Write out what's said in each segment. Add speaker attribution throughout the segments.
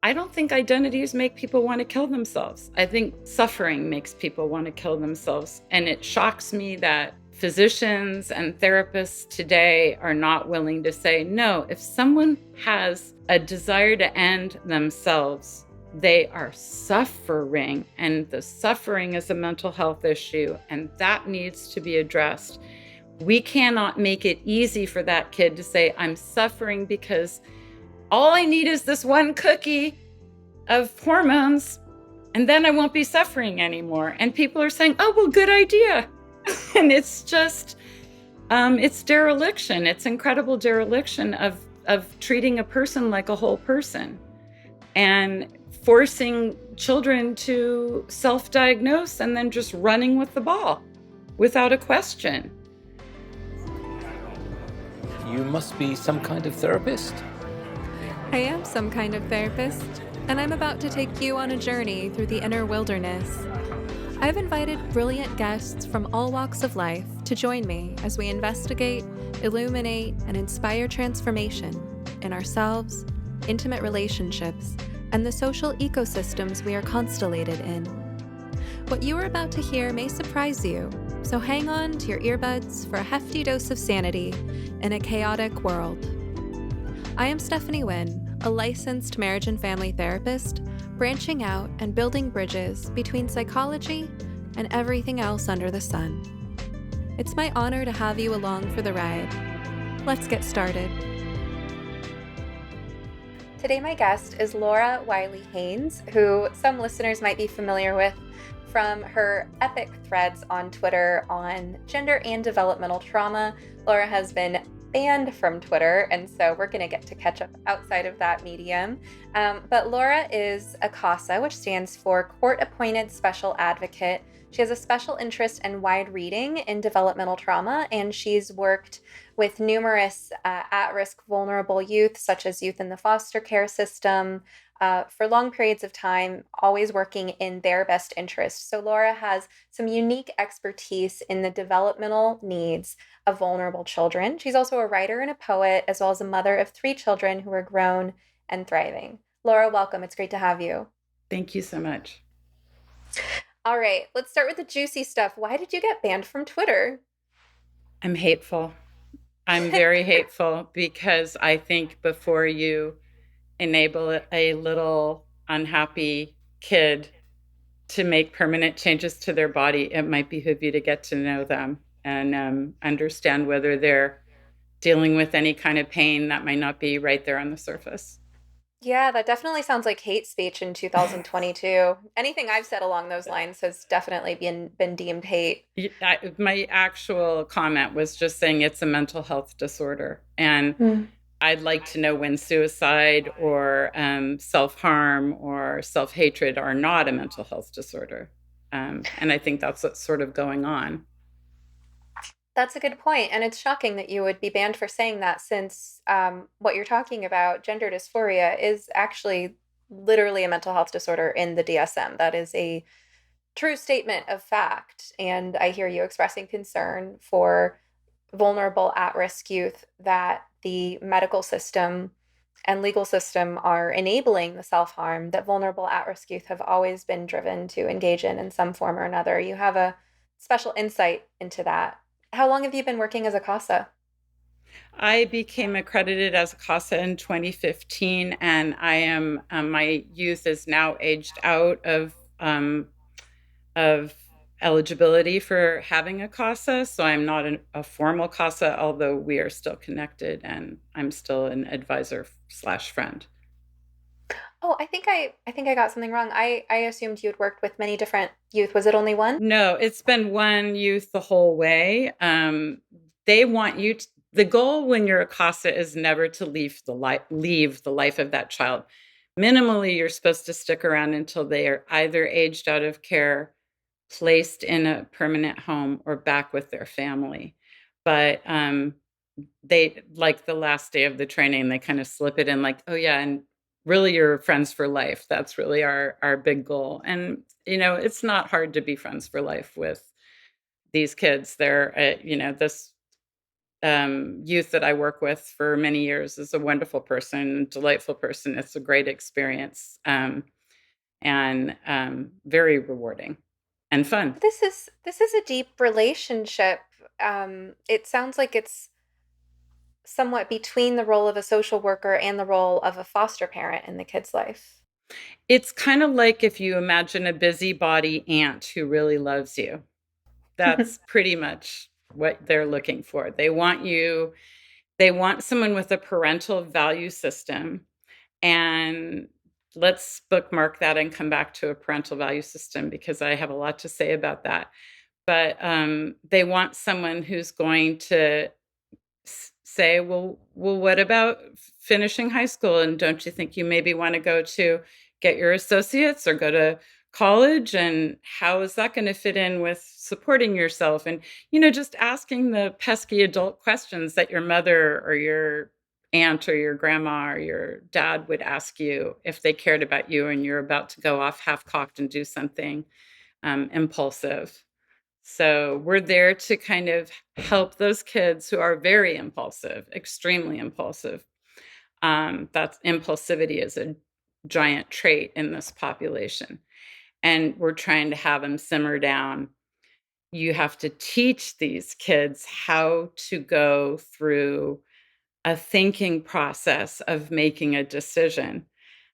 Speaker 1: I don't think identities make people want to kill themselves. I think suffering makes people want to kill themselves. And it shocks me that physicians and therapists today are not willing to say, no, if someone has a desire to end themselves, they are suffering, and the suffering is a mental health issue, and that needs to be addressed. We cannot make it easy for that kid to say, I'm suffering because all I need is this one cookie of hormones, and then I won't be suffering anymore. And people are saying, oh, well, good idea. And it's just, it's dereliction. It's incredible dereliction of treating a person like a whole person and forcing children to self-diagnose and then just running with the ball without a question.
Speaker 2: You must be some kind of therapist.
Speaker 3: I am some kind of therapist, and I'm about to take you on a journey through the inner wilderness. I've invited brilliant guests from all walks of life to join me as we investigate, illuminate, and inspire transformation in ourselves, intimate relationships, and the social ecosystems we are constellated in. What you are about to hear may surprise you, so hang on to your earbuds for a hefty dose of sanity in a chaotic world. I am Stephanie Wynn, a licensed marriage and family therapist, branching out and building bridges between psychology and everything else under the sun. It's my honor to have you along for the ride. Let's get started. Today my guest is Wiley Haynes, who some listeners might be familiar with from her epic threads on Twitter on gender and developmental trauma. Laura has been banned from Twitter, and so we're going to get to catch up outside of that medium. But Laura is a CASA, which stands for Court Appointed Special Advocate. She has a special interest and wide reading in developmental trauma, and she's worked with numerous at-risk vulnerable youth, such as youth in the foster care system, for long periods of time, always working in their best interest. So Laura has some unique expertise in the developmental needs of vulnerable children. She's also a writer and a poet, as well as a mother of 3 children who are grown and thriving. Laura, welcome. It's great to have you.
Speaker 1: Thank you so much.
Speaker 3: All right, let's start with the juicy stuff. Why did you get banned from Twitter?
Speaker 1: I'm hateful. I'm very hateful because I think before you enable a little unhappy kid to make permanent changes to their body, it might behoove you to get to know them and understand whether they're dealing with any kind of pain that might not be right there on the surface.
Speaker 3: Yeah, that definitely sounds like hate speech in 2022. Anything I've said along those lines has definitely been deemed hate.
Speaker 1: My actual comment was just saying it's a mental health disorder. And I'd like to know when suicide or self-harm or self-hatred are not a mental health disorder. And I think that's what's sort of going on.
Speaker 3: That's a good point. And it's shocking that you would be banned for saying that, since what you're talking about, gender dysphoria, is actually literally a mental health disorder in the DSM. That is a true statement of fact. And I hear you expressing concern for vulnerable at-risk youth that the medical system and legal system are enabling the self-harm that vulnerable at-risk youth have always been driven to engage in some form or another. You have a special insight into that. How long have you been working as a CASA?
Speaker 1: I became accredited as a CASA in 2015, and I am my youth is now aged out of eligibility for having a CASA. So I'm not a formal CASA, although we are still connected, and I'm still an advisor/friend.
Speaker 3: Oh, I think I got something wrong. I assumed you'd worked with many different youth. Was it only one?
Speaker 1: No, it's been one youth the whole way. They want you to, the goal when you're a CASA is never to leave the life of that child. Minimally, you're supposed to stick around until they are either aged out of care, placed in a permanent home, or back with their family. But they, like the last day of the training, they kind of slip it in like, oh yeah, and really you're friends for life. That's really our big goal. And, it's not hard to be friends for life with these kids. They're, this youth that I work with for many years is a wonderful person, delightful person. It's a great experience, and very rewarding and fun.
Speaker 3: This is a deep relationship. It sounds like it's somewhat between the role of a social worker and the role of a foster parent in the kid's life.
Speaker 1: It's kind of like if you imagine a busybody aunt who really loves you. That's pretty much what they're looking for. They want someone with a parental value system. And let's bookmark that and come back to a parental value system because I have a lot to say about that. But they want someone who's going to say, well, what about finishing high school? And don't you think you maybe want to go to get your associates or go to college? And how is that going to fit in with supporting yourself? And, just asking the pesky adult questions that your mother or your aunt or your grandma or your dad would ask you if they cared about you and you're about to go off half cocked and do something impulsive. So we're there to kind of help those kids who are very impulsive, extremely impulsive. That's impulsivity is a giant trait in this population. And we're trying to have them simmer down. You have to teach these kids how to go through a thinking process of making a decision.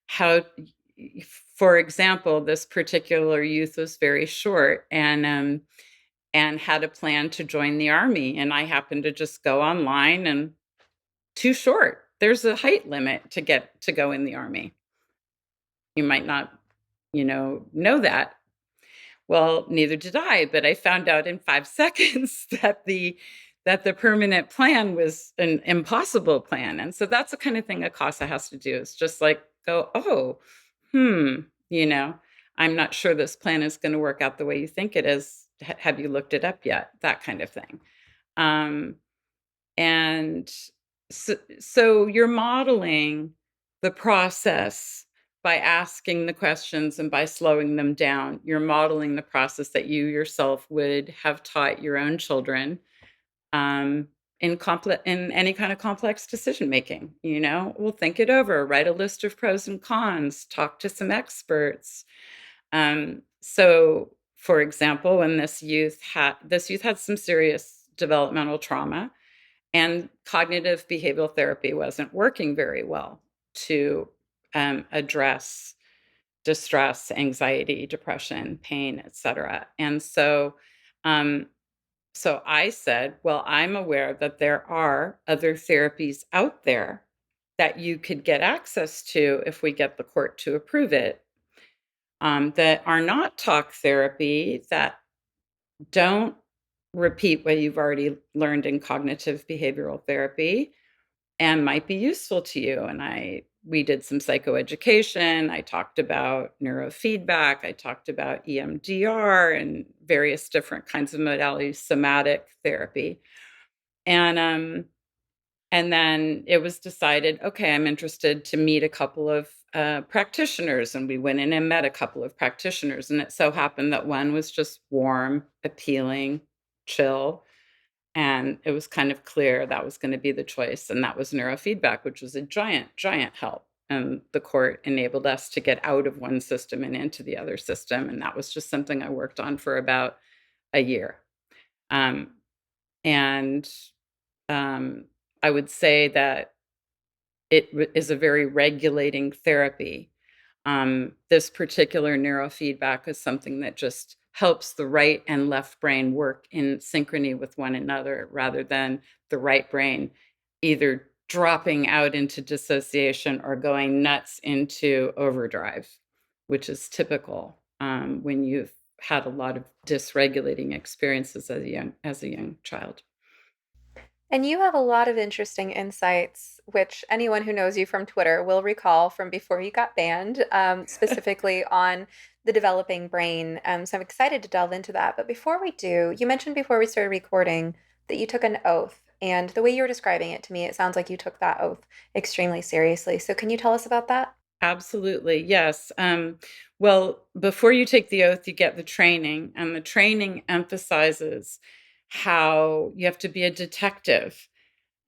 Speaker 1: How, for example, this particular youth was very short and had a plan to join the army. And I happened to just go online and too short. There's a height limit to get to go in the army. You might not, know that. Well, neither did I, but I found out in 5 seconds that the permanent plan was an impossible plan. And so that's the kind of thing a CASA has to do is just like go, oh, you know, I'm not sure this plan is going to work out the way you think it is. Have you looked it up yet? That kind of thing. And so you're modeling the process by asking the questions and by slowing them down. You're modeling the process that you yourself would have taught your own children in any kind of complex decision making. We'll think it over, write a list of pros and cons, talk to some experts. So, for example, when this youth had some serious developmental trauma, and cognitive behavioral therapy wasn't working very well to address distress, anxiety, depression, pain, etc. And so I said, well, I'm aware that there are other therapies out there that you could get access to if we get the court to approve it, that are not talk therapy, that don't repeat what you've already learned in cognitive behavioral therapy and might be useful to you. And we did some psychoeducation. I talked about neurofeedback. I talked about EMDR and various different kinds of modalities, somatic therapy. And then it was decided, okay, I'm interested to meet a couple of practitioners. And we went in and met a couple of practitioners. And it so happened that one was just warm, appealing, chill. And it was kind of clear that was going to be the choice. And that was neurofeedback, which was a giant, giant help. And the court enabled us to get out of one system and into the other system. And that was just something I worked on for about a year. And I would say that it is a very regulating therapy. This particular neurofeedback is something that just helps the right and left brain work in synchrony with one another rather than the right brain either dropping out into dissociation or going nuts into overdrive, which is typical when you've had a lot of dysregulating experiences as a young child.
Speaker 3: And you have a lot of interesting insights, which anyone who knows you from Twitter will recall from before you got banned, specifically on the developing brain. So I'm excited to delve into that. But before we do, you mentioned before we started recording that you took an oath. And the way you're describing it to me, it sounds like you took that oath extremely seriously. So can you tell us about that?
Speaker 1: Absolutely, yes. Well, before you take the oath, you get the training, and the training emphasizes how you have to be a detective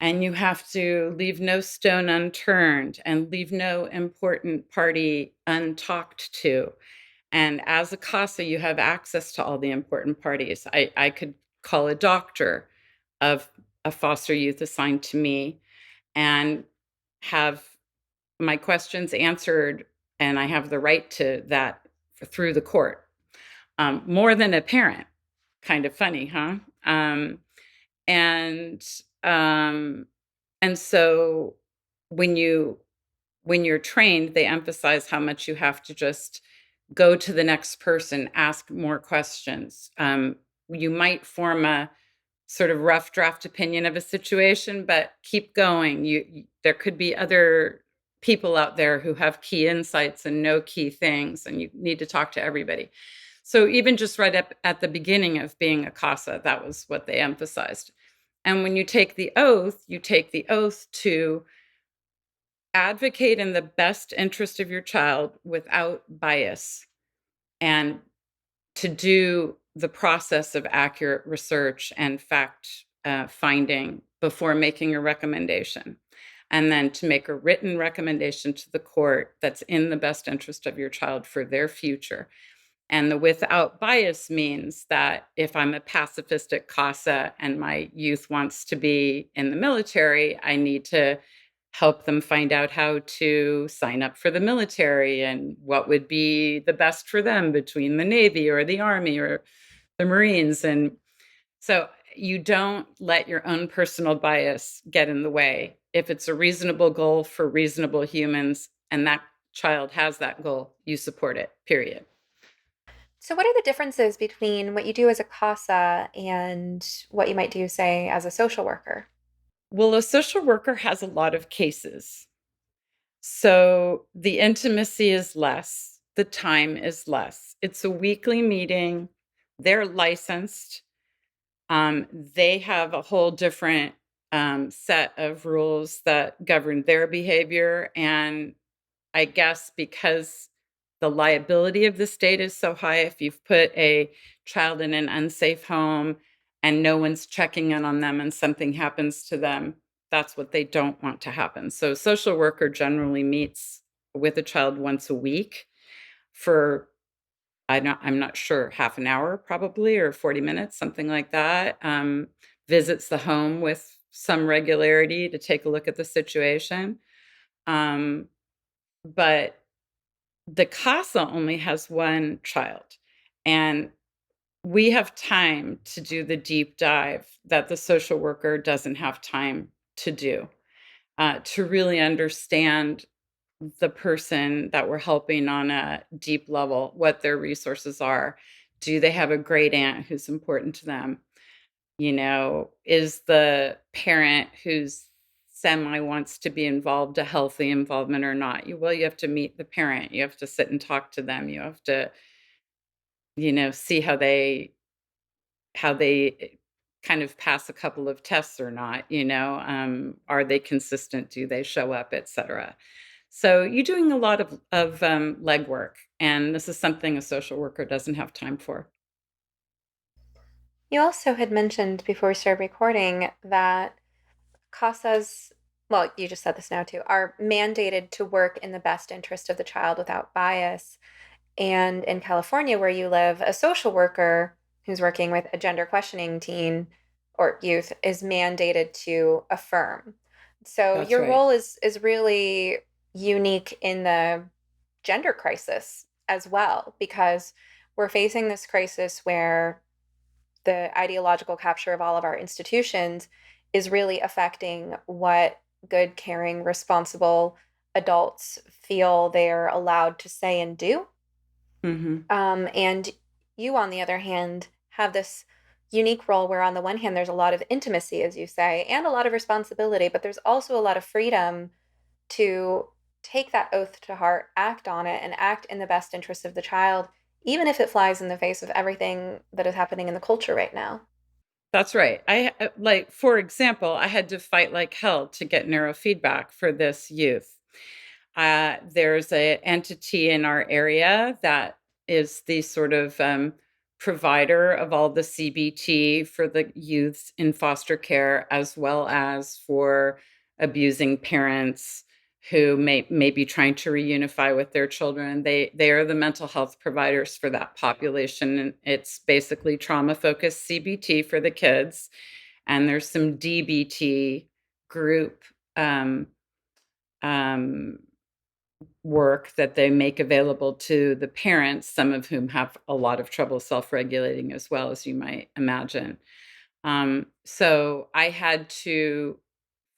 Speaker 1: and you have to leave no stone unturned and leave no important party untalked to. And as a CASA, you have access to all the important parties. I could call a doctor of a foster youth assigned to me and have my questions answered, and I have the right to that through the court. More than a parent. Kind of funny, huh? And um, and so when you when you're trained, they emphasize how much you have to just go to the next person, ask more questions. You might form a sort of rough draft opinion of a situation, but keep going. There could be other people out there who have key insights and know key things, and you need to talk to everybody. So even just right up at the beginning of being a CASA, that was what they emphasized. And when you take the oath, you take the oath to advocate in the best interest of your child without bias, and to do the process of accurate research and fact finding before making a recommendation, and then to make a written recommendation to the court that's in the best interest of your child for their future. And the without bias means that if I'm a pacifistic CASA and my youth wants to be in the military, I need to help them find out how to sign up for the military and what would be the best for them between the Navy or the Army or the Marines. And so you don't let your own personal bias get in the way. If it's a reasonable goal for reasonable humans and that child has that goal, you support it, period.
Speaker 3: So, what are the differences between what you do as a CASA and what you might do, say, as a social worker?
Speaker 1: Well, a social worker has a lot of cases. So the intimacy is less, the time is less. It's a weekly meeting. They're licensed. They have a whole different set of rules that govern their behavior. And I guess because the liability of the state is so high, if you've put a child in an unsafe home and no one's checking in on them and something happens to them, that's what they don't want to happen. So, social worker generally meets with a child once a week for I'm not sure, half an hour probably, or 40 minutes, something like that. Visits the home with some regularity to take a look at the situation. Um, but the CASA only has one child, and we have time to do the deep dive that the social worker doesn't have time to do, to really understand the person that we're helping on a deep level, what their resources are. Do they have a great aunt who's important to them? Is the parent who's semi wants to be involved a healthy involvement or not? You have to meet the parent. You have to sit and talk to them. You have to, see how they kind of pass a couple of tests or not. Are they consistent? Do they show up, etc. So you're doing a lot of legwork, and this is something a social worker doesn't have time for.
Speaker 3: You also had mentioned before we started recording that CASAs, well, you just said this now too, are mandated to work in the best interest of the child without bias. And in California, where you live, a social worker who's working with a gender questioning teen or youth is mandated to affirm. So
Speaker 1: That's
Speaker 3: your
Speaker 1: right.
Speaker 3: role is really unique in the gender crisis as well, because we're facing this crisis where the ideological capture of all of our institutions is really affecting what good, caring, responsible adults feel they're allowed to say and do.
Speaker 1: Hmm.
Speaker 3: And you, on the other hand, have this unique role where, on the one hand, there's a lot of intimacy, as you say, and a lot of responsibility, but there's also a lot of freedom to take that oath to heart, act on it, and act in the best interest of the child, even if it flies in the face of everything that is happening in the culture right now.
Speaker 1: That's right. Like, for example, I had to fight like hell to get neurofeedback for this youth. There's a entity in our area that is the sort of provider of all the CBT for the youths in foster care, as well as for abusing parents who may be trying to reunify with their children. They are the mental health providers for that population. And it's basically trauma focused CBT for the kids. And there's some DBT group um, um, work that they make available to the parents, some of whom have a lot of trouble self-regulating as well, as you might imagine. So I had to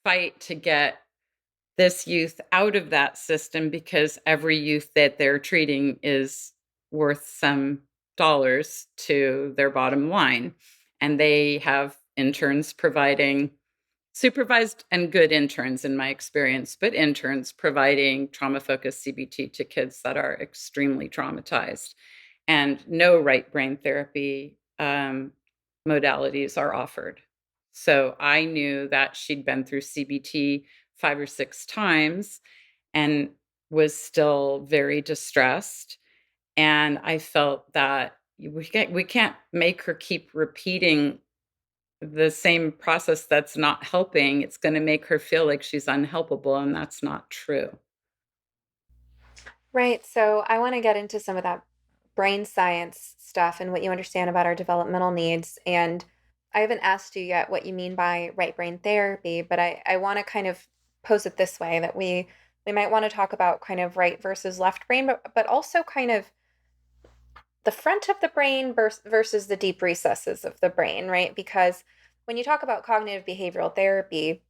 Speaker 1: fight to get this youth out of that system, because every youth that they're treating is worth some dollars to their bottom line. And they have interns providing, supervised and good interns in my experience, but interns providing trauma focused CBT to kids that are extremely traumatized. And no right brain therapy modalities are offered. So I knew that she'd been through CBT 5 or 6 times and was still very distressed. And I felt that we can't make her keep repeating the same process that's not helping. It's going to make her feel like she's unhelpable, and that's not true.
Speaker 3: Right. So I want to get into some of that brain science stuff and what you understand about our developmental needs. And I haven't asked you yet what you mean by right brain therapy, but I want to kind of pose it this way, that we might want to talk about kind of right versus left brain, but also kind of the front of the brain versus the deep recesses of the brain, right? Because when you talk about cognitive behavioral therapy,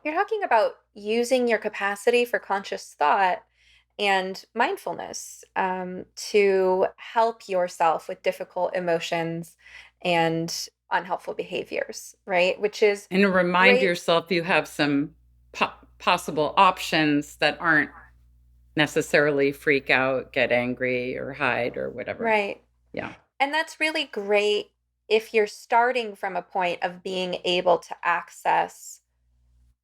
Speaker 3: you're talking about using your capacity for conscious thought and mindfulness to help yourself with difficult emotions and unhelpful behaviors, right? Which is
Speaker 1: And remind
Speaker 3: great.
Speaker 1: yourself you have some possible options that aren't necessarily freak out, get angry, or hide, or whatever.
Speaker 3: Right.
Speaker 1: Yeah.
Speaker 3: And that's really great if you're starting from a point of being able to access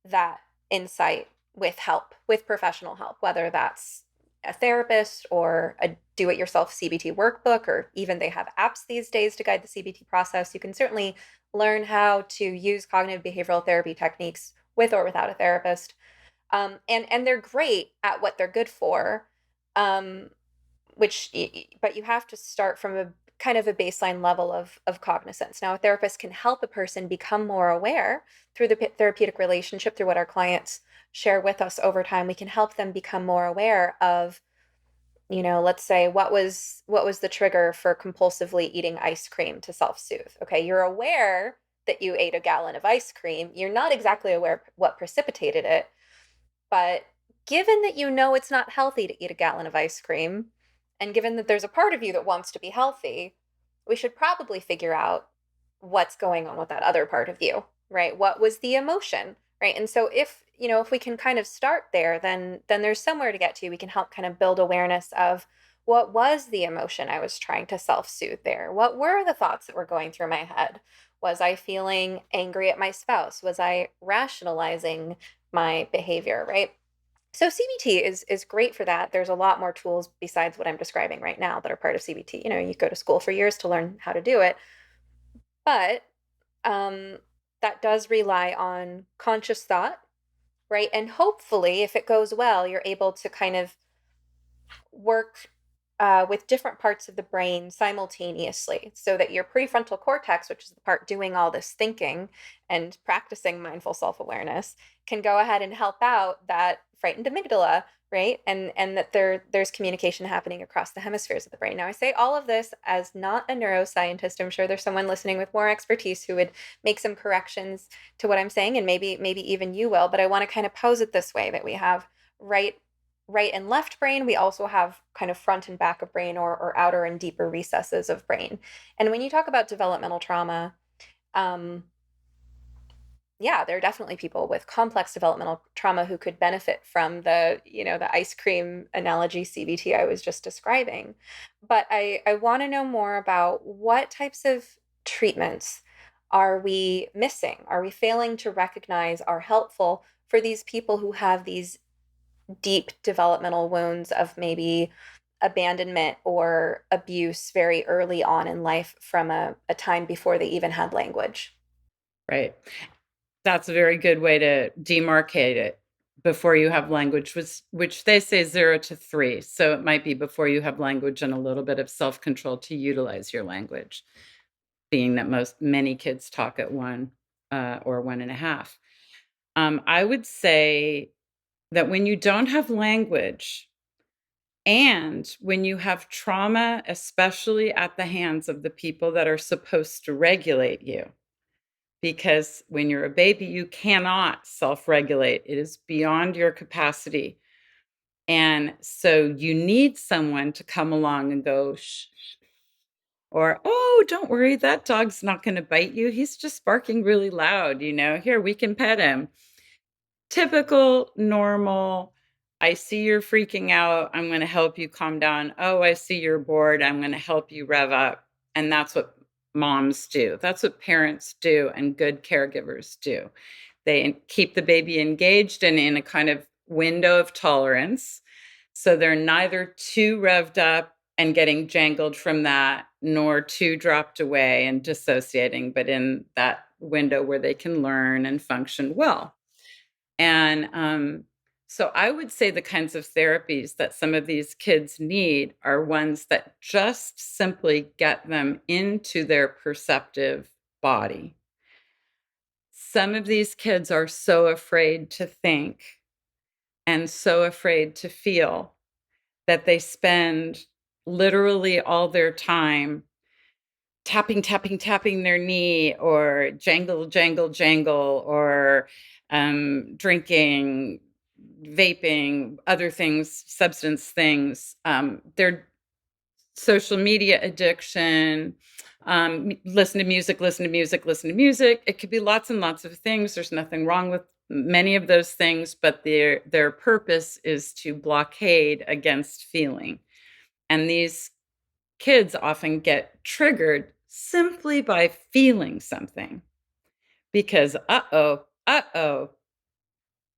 Speaker 3: that insight with help, with professional help, whether that's a therapist or a do it yourself CBT workbook, or even they have apps these days to guide the CBT process. You can certainly learn how to use cognitive behavioral therapy techniques with or without a therapist. And they're great at what they're good for. Um, but you have to start from a kind of a baseline level of cognizance. Now, a therapist can help a person become more aware through the therapeutic relationship, through what our clients share with us over time. We can help them become more aware of, let's say, what was the trigger for compulsively eating ice cream to self-soothe. Okay, you're aware that you ate a gallon of ice cream. You're not exactly aware what precipitated it, but given that it's not healthy to eat a gallon of ice cream, and given that there's a part of you that wants to be healthy, we should probably figure out what's going on with that other part of you, right? What was the emotion, right? And so if we can kind of start there, then there's somewhere to get to. We can help kind of build awareness of what was the emotion I was trying to self-soothe there? What were the thoughts that were going through my head? Was I feeling angry at my spouse? Was I rationalizing my behavior, right? So CBT is great for that. There's a lot more tools besides what I'm describing right now that are part of CBT. You go to school for years to learn how to do it, but um, that does rely on conscious thought, right? And hopefully, if it goes well, you're able to kind of work with different parts of the brain simultaneously, so that your prefrontal cortex, which is the part doing all this thinking and practicing mindful self-awareness, can go ahead and help out that frightened amygdala, right? And that there's communication happening across the hemispheres of the brain. Now, I say all of this as not a neuroscientist. I'm sure there's someone listening with more expertise who would make some corrections to what I'm saying, and maybe even you will. But I want to kind of pose it this way: that we have right and left brain. We also have kind of front and back of brain, or outer and deeper recesses of brain. And when you talk about developmental trauma, yeah, there are definitely people with complex developmental trauma who could benefit from the ice cream analogy CBT I was just describing. But I want to know more about what types of treatments are we missing? Are we failing to recognize are helpful for these people who have these deep developmental wounds of maybe abandonment or abuse very early on in life from a time before they even had language.
Speaker 1: Right. That's a very good way to demarcate it before you have language, which they say 0 to 3. So it might be before you have language and a little bit of self-control to utilize your language, being that many kids talk at 1 or 1.5. I would say that when you don't have language and when you have trauma, especially at the hands of the people that are supposed to regulate you, because when you're a baby, you cannot self-regulate. It is beyond your capacity. And so you need someone to come along and go, shh, shh, or, oh, don't worry, that dog's not going to bite you. He's just barking really loud. Here, we can pet him. Typical, normal. I see you're freaking out. I'm going to help you calm down. Oh, I see you're bored. I'm going to help you rev up. And that's what moms do. That's what parents do and good caregivers do. They keep the baby engaged and in a kind of window of tolerance. So they're neither too revved up and getting jangled from that, nor too dropped away and dissociating, but in that window where they can learn and function well. And so I would say the kinds of therapies that some of these kids need are ones that just simply get them into their perceptive body. Some of these kids are so afraid to think and so afraid to feel that they spend literally all their time tapping, tapping, tapping their knee, or jangle, jangle, jangle, or drinking, vaping, other things, substance things. Their social media addiction, listen to music, listen to music, listen to music. It could be lots and lots of things. There's nothing wrong with many of those things, but their purpose is to blockade against feeling. And these kids often get triggered simply by feeling something because, uh-oh,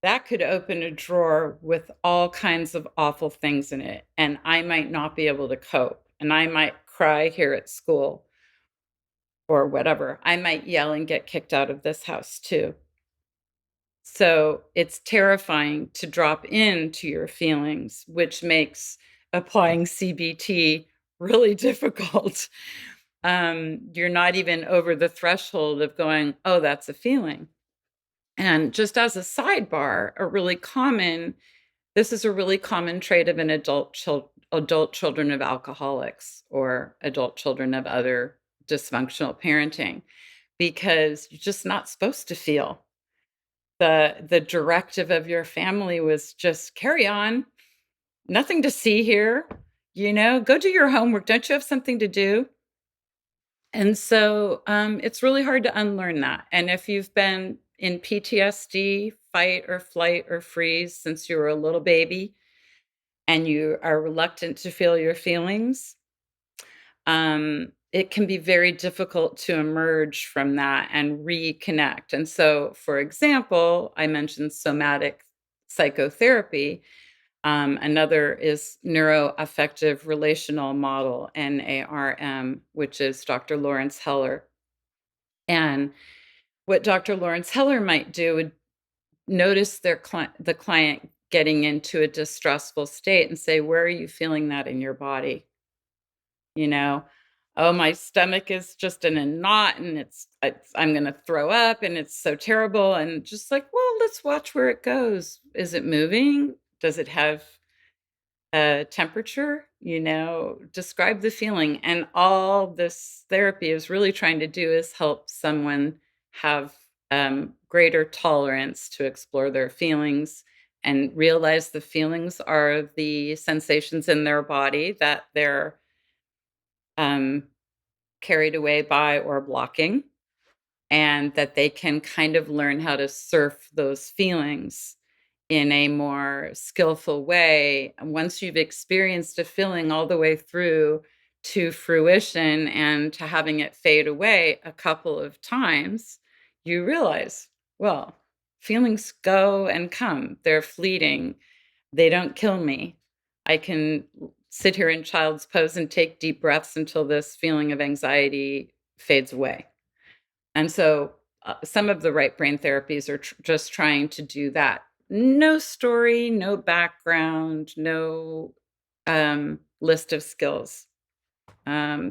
Speaker 1: that could open a drawer with all kinds of awful things in it. And I might not be able to cope. And I might cry here at school or whatever. I might yell and get kicked out of this house too. So it's terrifying to drop into your feelings, which makes applying CBT really difficult. You're not even over the threshold of going, oh, that's a feeling. And just as a sidebar, this is a really common trait of an adult children of alcoholics or adult children of other dysfunctional parenting, because you're just not supposed to feel. The directive of your family was just carry on, nothing to see here, go do your homework. Don't you have something to do? And so it's really hard to unlearn that. And if you've been in PTSD, fight or flight or freeze since you were a little baby, and you are reluctant to feel your feelings, it can be very difficult to emerge from that and reconnect. And so, for example, I mentioned somatic psychotherapy. Another is Neuro Affective Relational Model, NARM, which is Dr. Laurence Heller. And what Dr. Laurence Heller might do would notice the client getting into a distressful state and say, where are you feeling that in your body? Oh, my stomach is just in a knot and I'm going to throw up and it's so terrible. And just like, well, let's watch where it goes. Is it moving? Does it have a temperature? Describe the feeling. And all this therapy is really trying to do is help someone have greater tolerance to explore their feelings and realize the feelings are the sensations in their body that they're carried away by or blocking, and that they can kind of learn how to surf those feelings in a more skillful way. And once you've experienced a feeling all the way through to fruition and to having it fade away a couple of times, you realize, well, feelings go and come. They're fleeting. They don't kill me. I can sit here in child's pose and take deep breaths until this feeling of anxiety fades away. And so some of the right brain therapies are just trying to do that. No story, no background, no list of skills. In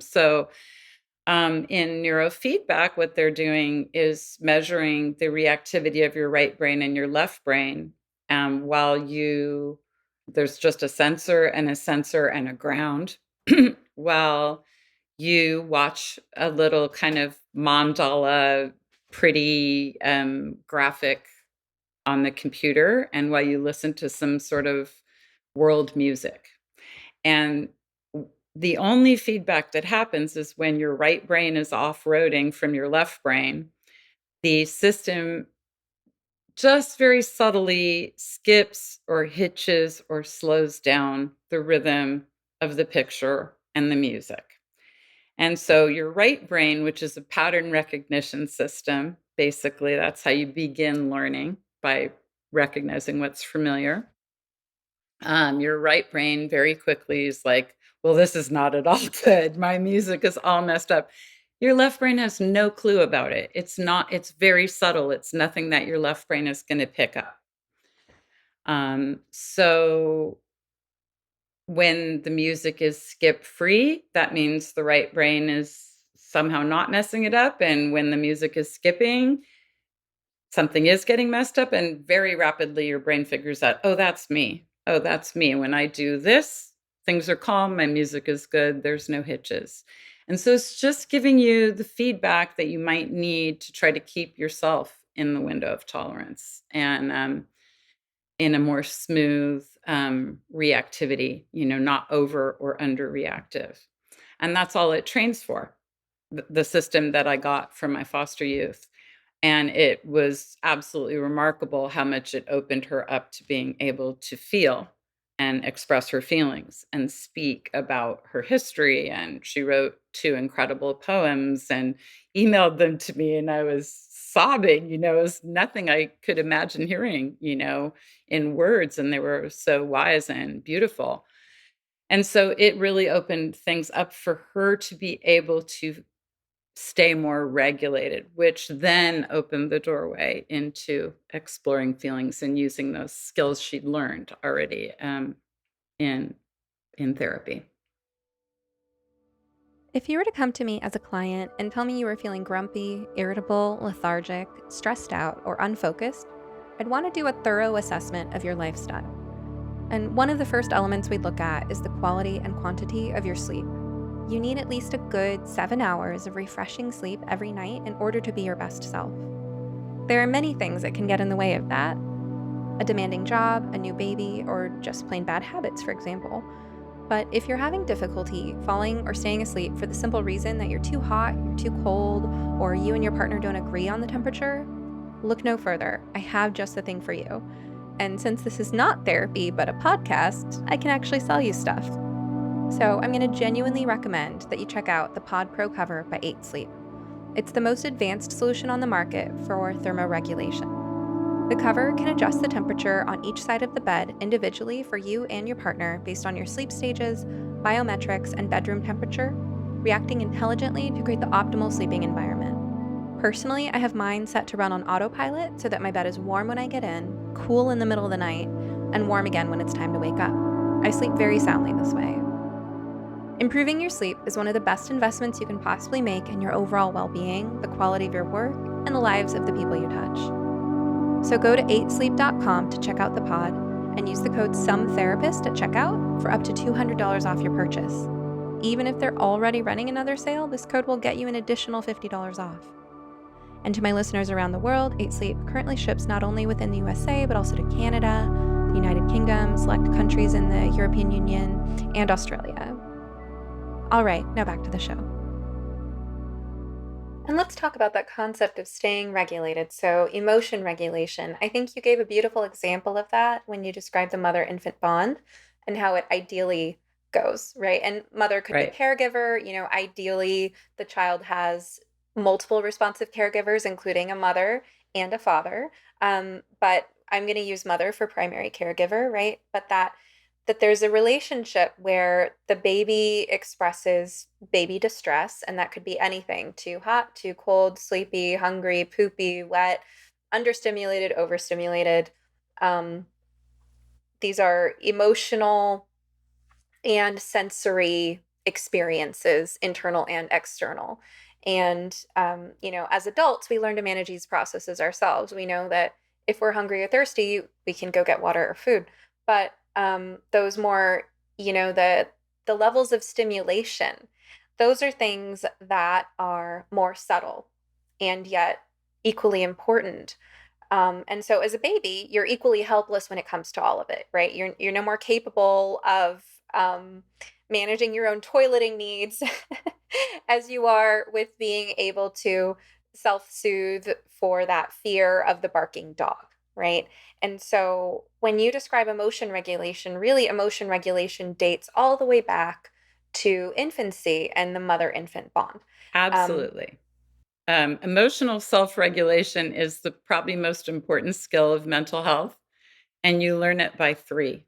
Speaker 1: neurofeedback, what they're doing is measuring the reactivity of your right brain and your left brain while there's just a sensor and a ground while you watch a little kind of mandala, pretty graphic on the computer, and while you listen to some sort of world music. And the only feedback that happens is when your right brain is off-roading from your left brain, the system just very subtly skips or hitches or slows down the rhythm of the picture and the music. And so your right brain, which is a pattern recognition system, basically that's how you begin learning, by recognizing what's familiar. Your right brain very quickly is like, well, this is not at all good. My music is all messed up. Your left brain has no clue about it. It's very subtle. It's nothing that your left brain is going to pick up. So when the music is skip free, that means the right brain is somehow not messing it up. And when the music is skipping, something is getting messed up. And very rapidly, your brain figures out, oh, that's me. Oh, that's me. When I do this, things are calm. My music is good. There's no hitches. And so it's just giving you the feedback that you might need to try to keep yourself in the window of tolerance and in a more smooth reactivity, not over or under reactive. And that's all it trains for, the system that I got from my foster youth. And it was absolutely remarkable how much it opened her up to being able to feel and express her feelings and speak about her history. And she wrote 2 incredible poems and emailed them to me. And I was sobbing, it was nothing I could imagine hearing, in words. And they were so wise and beautiful. And so it really opened things up for her to be able to stay more regulated, which then opened the doorway into exploring feelings and using those skills she'd learned already in therapy.
Speaker 3: If you were to come to me as a client and tell me you were feeling grumpy, irritable, lethargic, stressed out, or unfocused, I'd want to do a thorough assessment of your lifestyle. And one of the first elements we'd look at is the quality and quantity of your sleep. You need at least a good 7 hours of refreshing sleep every night in order to be your best self. There are many things that can get in the way of that. A demanding job, a new baby, or just plain bad habits, for example. But if you're having difficulty falling or staying asleep for the simple reason that you're too hot, you're too cold, or you and your partner don't agree on the temperature, look no further. I have just the thing for you. And since this is not therapy but a podcast, I can actually sell you stuff. So I'm going to genuinely recommend that you check out the Pod Pro cover by 8 Sleep. It's the most advanced solution on the market for thermoregulation. The cover can adjust the temperature on each side of the bed individually for you and your partner based on your sleep stages, biometrics, and bedroom temperature, reacting intelligently to create the optimal sleeping environment. Personally, I have mine set to run on autopilot so that my bed is warm when I get in, cool in the middle of the night, and warm again when it's time to wake up. I sleep very soundly this way. Improving your sleep is one of the best investments you can possibly make in your overall well-being, the quality of your work, and the lives of the people you touch. So go to 8sleep.com to check out the pod and use the code SOMETHERAPIST at checkout for up to $200 off your purchase. Even if they're already running another sale, this code will get you an additional $50 off. And to my listeners around the world, 8Sleep currently ships not only within the USA, but also to Canada, the United Kingdom, select countries in the European Union, and Australia. All right, now back to the show. And let's talk about that concept of staying regulated. So emotion regulation. I think you gave a beautiful example of that when you described the mother-infant bond and how it ideally goes, right? And mother could
Speaker 1: Right.
Speaker 3: be caregiver. Ideally the child has multiple responsive caregivers, including a mother and a father. But I'm going to use mother for primary caregiver, right? But that that there's a relationship where the baby expresses baby distress, and that could be anything: too hot, too cold, sleepy, hungry, poopy, wet, understimulated, overstimulated. Um, these are emotional and sensory experiences, internal and external. And, as adults, we learn to manage these processes ourselves. We know that if we're hungry or thirsty, we can go get water or food. But those more, the levels of stimulation, those are things that are more subtle and yet equally important. And so as a baby, you're equally helpless when it comes to all of it, right? You're no more capable of managing your own toileting needs as you are with being able to self-soothe for that fear of the barking dog, right? And so when you describe emotion regulation, really emotion regulation dates all the way back to infancy and the mother-infant bond.
Speaker 1: Absolutely. Emotional self-regulation is the probably most important skill of mental health, and you learn it by 3.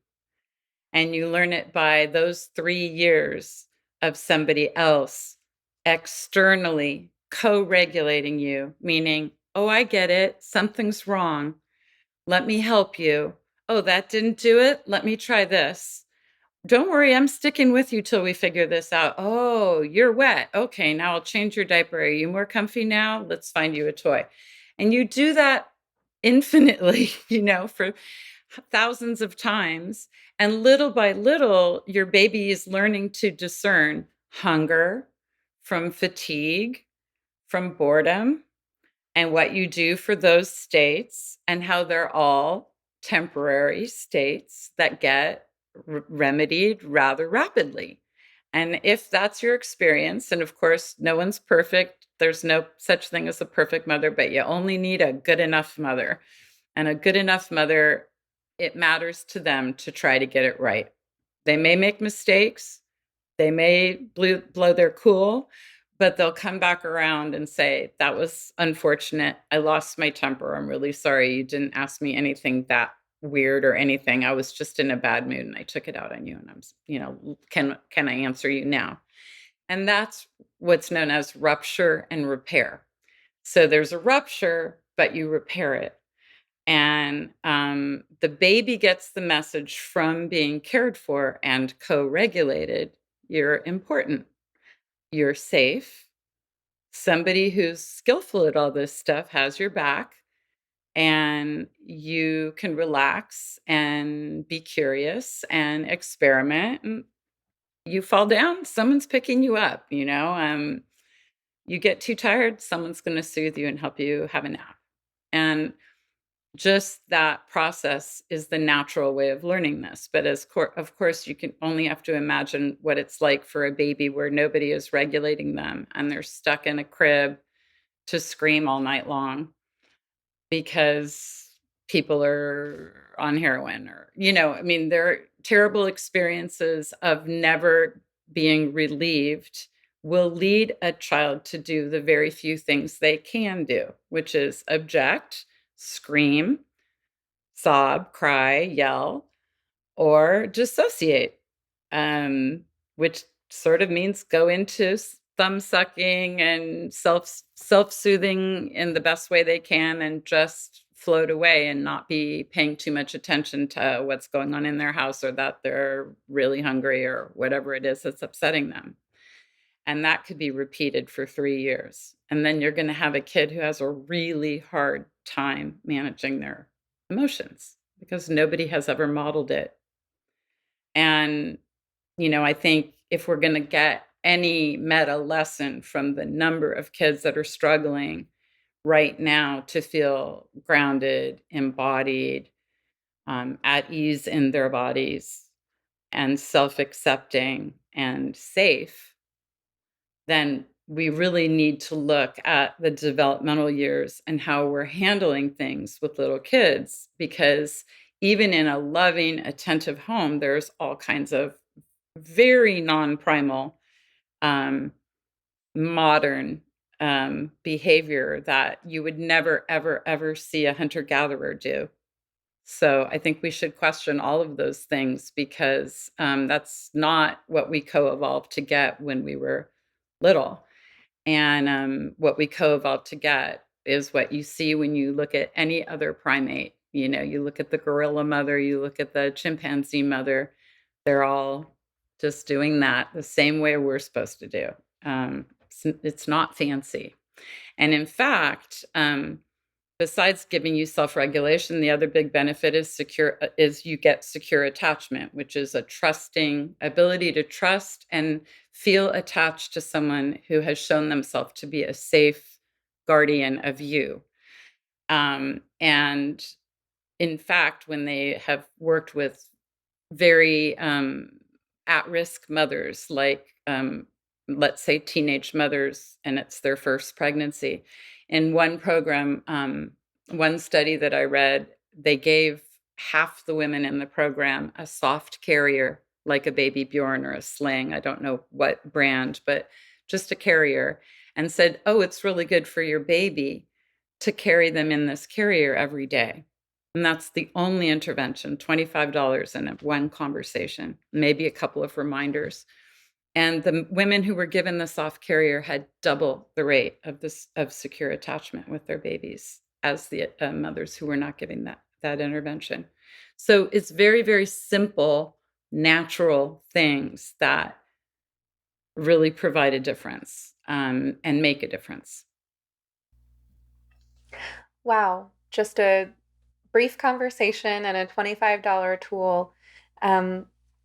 Speaker 1: And you learn it by those 3 years of somebody else externally co-regulating you, meaning, "Oh, I get it. Something's wrong. Let me help you. Oh, that didn't do it? Let me try this. Don't worry, I'm sticking with you till we figure this out. Oh, you're wet. Okay, now I'll change your diaper. Are you more comfy now? Let's find you a toy." And you do that infinitely, for thousands of times. And little by little, your baby is learning to discern hunger from fatigue, from boredom, and what you do for those states, and how they're all temporary states that get remedied rather rapidly. And if that's your experience, and of course, no one's perfect, there's no such thing as a perfect mother, but you only need a good enough mother. And a good enough mother, it matters to them to try to get it right. They may make mistakes, they may blow their cool, but they'll come back around and say, "That was unfortunate. I lost my temper. I'm really sorry. You didn't ask me anything that weird or anything. I was just in a bad mood and I took it out on you. And can I answer you now?" And that's what's known as rupture and repair. So there's a rupture, but you repair it. And the baby gets the message from being cared for and co-regulated: you're important, you're safe. Somebody who's skillful at all this stuff has your back, and you can relax and be curious and experiment. And you fall down, someone's picking you up. You get too tired, someone's going to soothe you and help you have a nap. And just that process is the natural way of learning this. But of course, you can only have to imagine what it's like for a baby where nobody is regulating them and they're stuck in a crib to scream all night long because people are on heroin, or, there are terrible experiences of never being relieved will lead a child to do the very few things they can do, which is object, scream, sob, cry, yell, or dissociate, which sort of means go into thumb sucking and self-soothing in the best way they can and just float away and not be paying too much attention to what's going on in their house, or that they're really hungry or whatever it is that's upsetting them. And that could be repeated for 3 years. And then you're going to have a kid who has a really hard time managing their emotions because nobody has ever modeled it. And, I think if we're going to get any meta lesson from the number of kids that are struggling right now to feel grounded, embodied, at ease in their bodies, and self-accepting and safe, then we really need to look at the developmental years and how we're handling things with little kids. Because even in a loving, attentive home, there's all kinds of very non-primal, modern behavior that you would never, ever, ever see a hunter-gatherer do. So I think we should question all of those things, because that's not what we co-evolved to get when we were little. And what we co-evolved to get is what you see when you look at any other primate. You look at the gorilla mother, you look at the chimpanzee mother, they're all just doing that the same way we're supposed to do. It's not fancy. And in fact, besides giving you self-regulation, the other big benefit is you get secure attachment, which is a trusting ability to trust and feel attached to someone who has shown themselves to be a safe guardian of you. And in fact, when they have worked with very at-risk mothers, like let's say teenage mothers, and it's their first pregnancy. In one program, one study that I read, they gave half the women in the program a soft carrier, like a baby Bjorn or a sling. I don't know what brand, but just a carrier, and said, oh, it's really good for your baby to carry them in this carrier every day. And that's the only intervention, $25 in one conversation, maybe a couple of reminders. And the women who were given the soft carrier had double the rate of secure attachment with their babies as the mothers who were not giving that intervention. So it's very, very simple, natural things that really provide a difference, and make a difference.
Speaker 3: Wow, just a brief conversation and a $25 tool.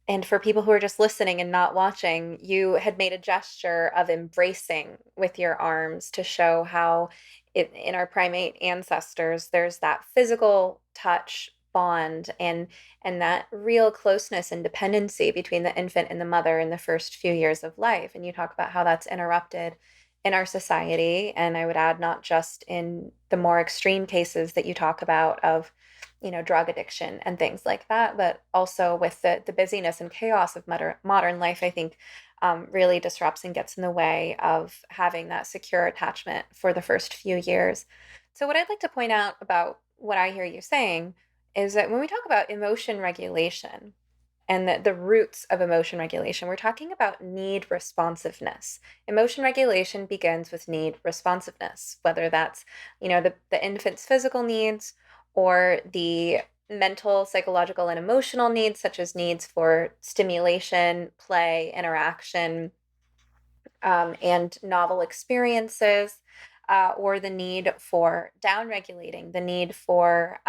Speaker 3: And for people who are just listening and not watching, you had made a gesture of embracing with your arms to show how in our primate ancestors, there's that physical touch bond and that real closeness and dependency between the infant and the mother in the first few years of life. And you talk about how that's interrupted in our society. And I would add, not just in the more extreme cases that you talk about of drug addiction and things like that, but also with the busyness and chaos of modern life, I think really disrupts and gets in the way of having that secure attachment for the first few years. So, what I'd like to point out about what I hear you saying is that when we talk about emotion regulation and the roots of emotion regulation, we're talking about need responsiveness. Emotion regulation begins with need responsiveness, whether that's, the infant's physical needs or the mental, psychological, and emotional needs, such as needs for stimulation, play, interaction, and novel experiences, or the need for downregulating, the need for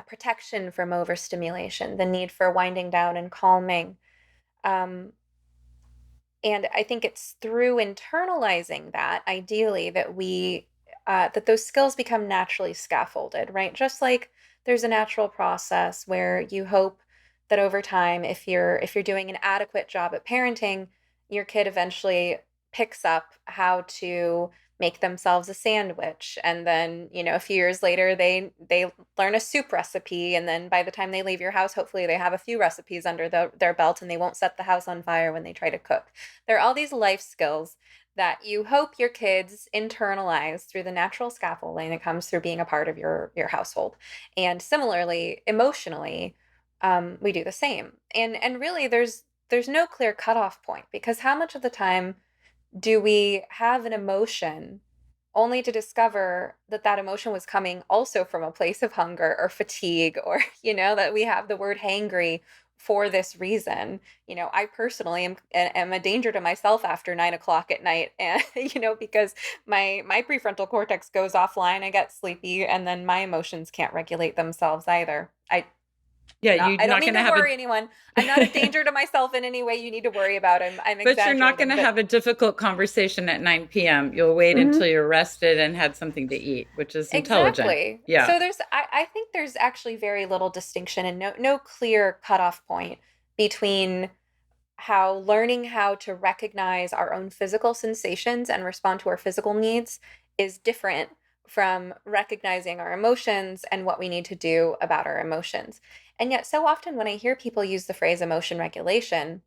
Speaker 3: protection from overstimulation, the need for winding down and calming. Um, and I think it's through internalizing that, ideally, that that those skills become naturally scaffolded, right? Just like there's a natural process where you hope that over time, if you're doing an adequate job at parenting, your kid eventually picks up how to make themselves a sandwich, and then a few years later they learn a soup recipe, and then by the time they leave your house, hopefully they have a few recipes under their belt and they won't set the house on fire when they try to cook. There are all these life skills that you hope your kids internalize through the natural scaffolding that comes through being a part of your household. And similarly, emotionally, we do the same. And really, there's no clear cutoff point, because how much of the time do we have an emotion only to discover that that emotion was coming also from a place of hunger or fatigue, or that we have the word hangry for this reason. I personally am a danger to myself after 9 o'clock at night, and because my prefrontal cortex goes offline, I get sleepy, and then my emotions can't regulate themselves either.
Speaker 1: Yeah,
Speaker 3: I don't mean to worry anyone. I'm not a danger to myself in any way you need to worry about. I'm exaggerating.
Speaker 1: But you're not going to have a difficult conversation at 9 p.m. You'll wait until you're rested and had something to eat, which is intelligent.
Speaker 3: Exactly.
Speaker 1: Yeah.
Speaker 3: So I think there's actually very little distinction and no clear cutoff point between learning how to recognize our own physical sensations and respond to our physical needs is different from recognizing our emotions and what we need to do about our emotions. And yet, so often when I hear people use the phrase emotion regulation,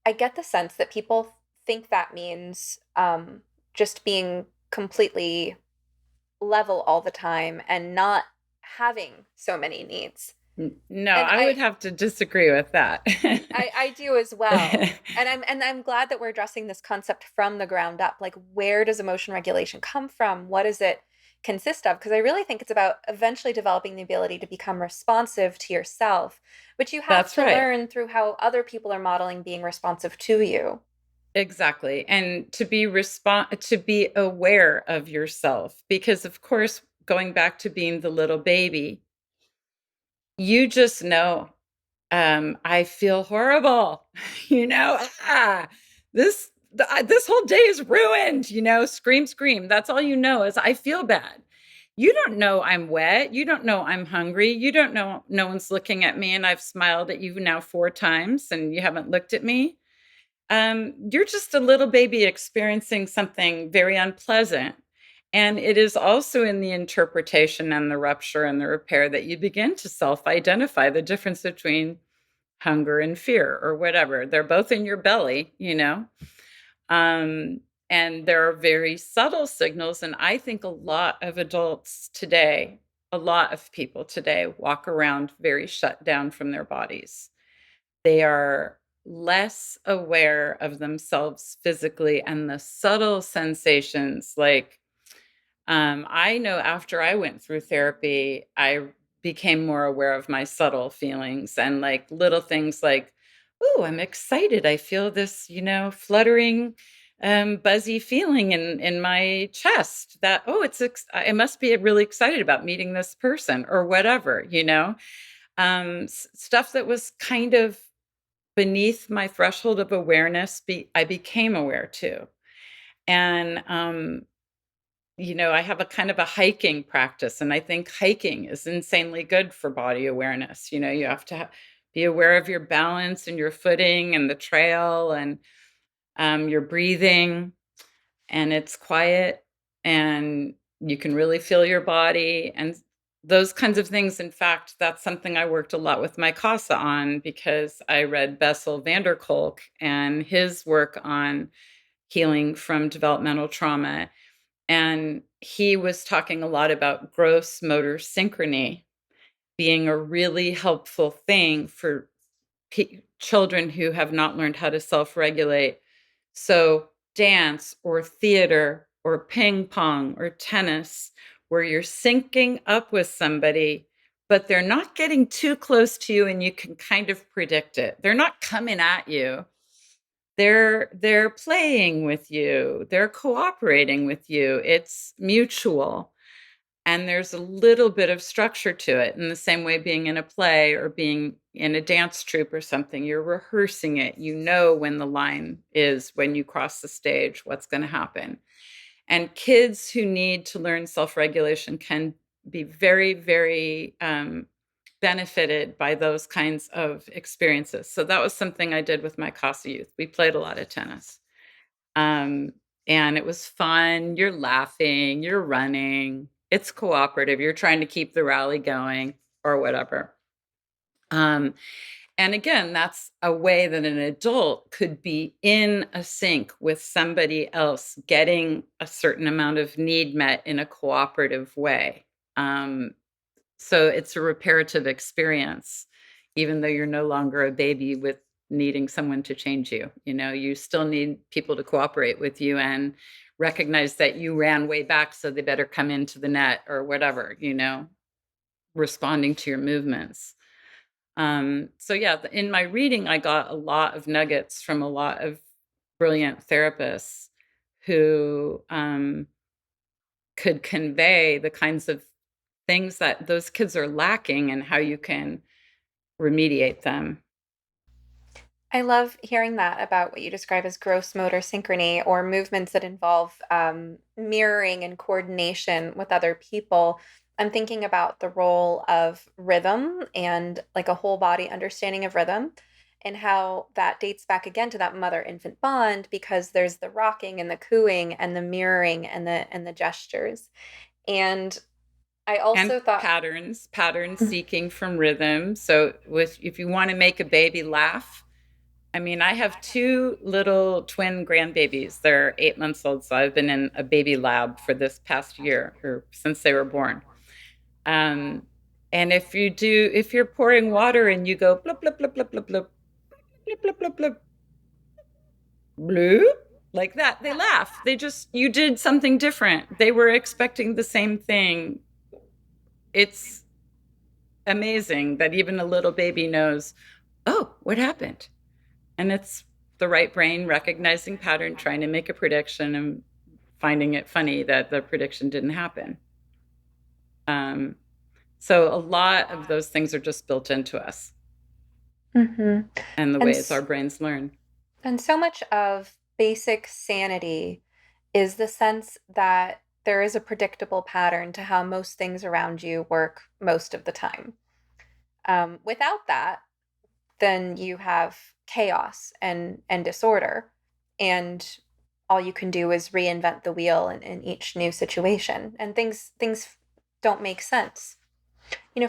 Speaker 3: I get the sense that people think that means just being completely level all the time and not having so many needs.
Speaker 1: No,
Speaker 3: And
Speaker 1: I would have to disagree with that.
Speaker 3: I do as well. And I'm glad that we're addressing this concept from the ground up. Like, where does emotion regulation come from? What does it consist of? Because I really think it's about eventually developing the ability to become responsive to yourself, which you have
Speaker 1: That's
Speaker 3: to
Speaker 1: right.
Speaker 3: learn through how other people are modeling being responsive to you.
Speaker 1: Exactly. And to be aware of yourself, because of course, going back to being the little baby, you just know, I feel horrible. you know, ah, this whole day is ruined, scream, scream. That's all you know is I feel bad. You don't know I'm wet. You don't know I'm hungry. You don't know no one's looking at me and I've smiled at you now 4 times and you haven't looked at me. You're just a little baby experiencing something very unpleasant. And it is also in the interpretation and the rupture and the repair that you begin to self identify the difference between hunger and fear or whatever. They're both in your belly, Um, and there are very subtle signals. And I think a lot of adults today, a lot of people today walk around very shut down from their bodies. They are less aware of themselves physically and the subtle sensations. Like, I know after I went through therapy, I became more aware of my subtle feelings and like little things like, oh, I'm excited. I feel this, fluttering, buzzy feeling in my chest that, oh, I must be really excited about meeting this person or whatever, stuff that was kind of beneath my threshold of awareness, I became aware too. And, I have a kind of a hiking practice, and I think hiking is insanely good for body awareness. You have to be aware of your balance and your footing and the trail and your breathing, and it's quiet and you can really feel your body and those kinds of things. In fact, that's something I worked a lot with my CASA on because I read Bessel van der Kolk and his work on healing from developmental trauma. And he was talking a lot about gross motor synchrony being a really helpful thing for children who have not learned how to self regulate. So, dance or theater or ping pong or tennis, where you're syncing up with somebody, but they're not getting too close to you and you can kind of predict it. They're not coming at you. They're playing with you. They're cooperating with you. It's mutual. And there's a little bit of structure to it in the same way being in a play or being in a dance troupe or something. You're rehearsing it. You know when the line is, when you cross the stage, what's going to happen. And kids who need to learn self-regulation can be very, very benefited by those kinds of experiences. So that was something I did with my CASA youth. We played a lot of tennis. Um, and it was fun. You're laughing, you're running. It's cooperative. You're trying to keep the rally going or whatever. Um, and again, that's a way that an adult could be in a sync with somebody else, getting a certain amount of need met in a cooperative way. So it's a reparative experience, even though you're no longer a baby with needing someone to change you. You still need people to cooperate with you and recognize that you ran way back, so they better come into the net or whatever, responding to your movements. So yeah, in my reading, I got a lot of nuggets from a lot of brilliant therapists who could convey the kinds of things that those kids are lacking and how you can remediate them.
Speaker 3: I love hearing that about what you describe as gross motor synchrony or movements that involve mirroring and coordination with other people. I'm thinking about the role of rhythm and like a whole body understanding of rhythm and how that dates back again to that mother infant bond because there's the rocking and the cooing and the mirroring and the gestures. And I
Speaker 1: And
Speaker 3: also thought
Speaker 1: patterns seeking from rhythm. So if you want to make a baby laugh, I mean, I have 2 little twin grandbabies. They're 8 months old, so I've been in a baby lab for this past year or since they were born. Um, And if you're pouring water and you go blub, blub, blub, blub, blub, blub, blub, blub, blub, blub, blue, like that, they laugh. You did something different. They were expecting the same thing. It's amazing that even a little baby knows, oh, what happened? And it's the right brain recognizing pattern, trying to make a prediction and finding it funny that the prediction didn't happen. Um, so a lot of those things are just built into us
Speaker 3: Mm-hmm.
Speaker 1: and the
Speaker 3: And
Speaker 1: ways our brains learn.
Speaker 3: and so much of basic sanity is the sense that there is a predictable pattern to how most things around you work most of the time. Without that, then you have chaos and disorder, and all you can do is reinvent the wheel in each new situation, and things don't make sense.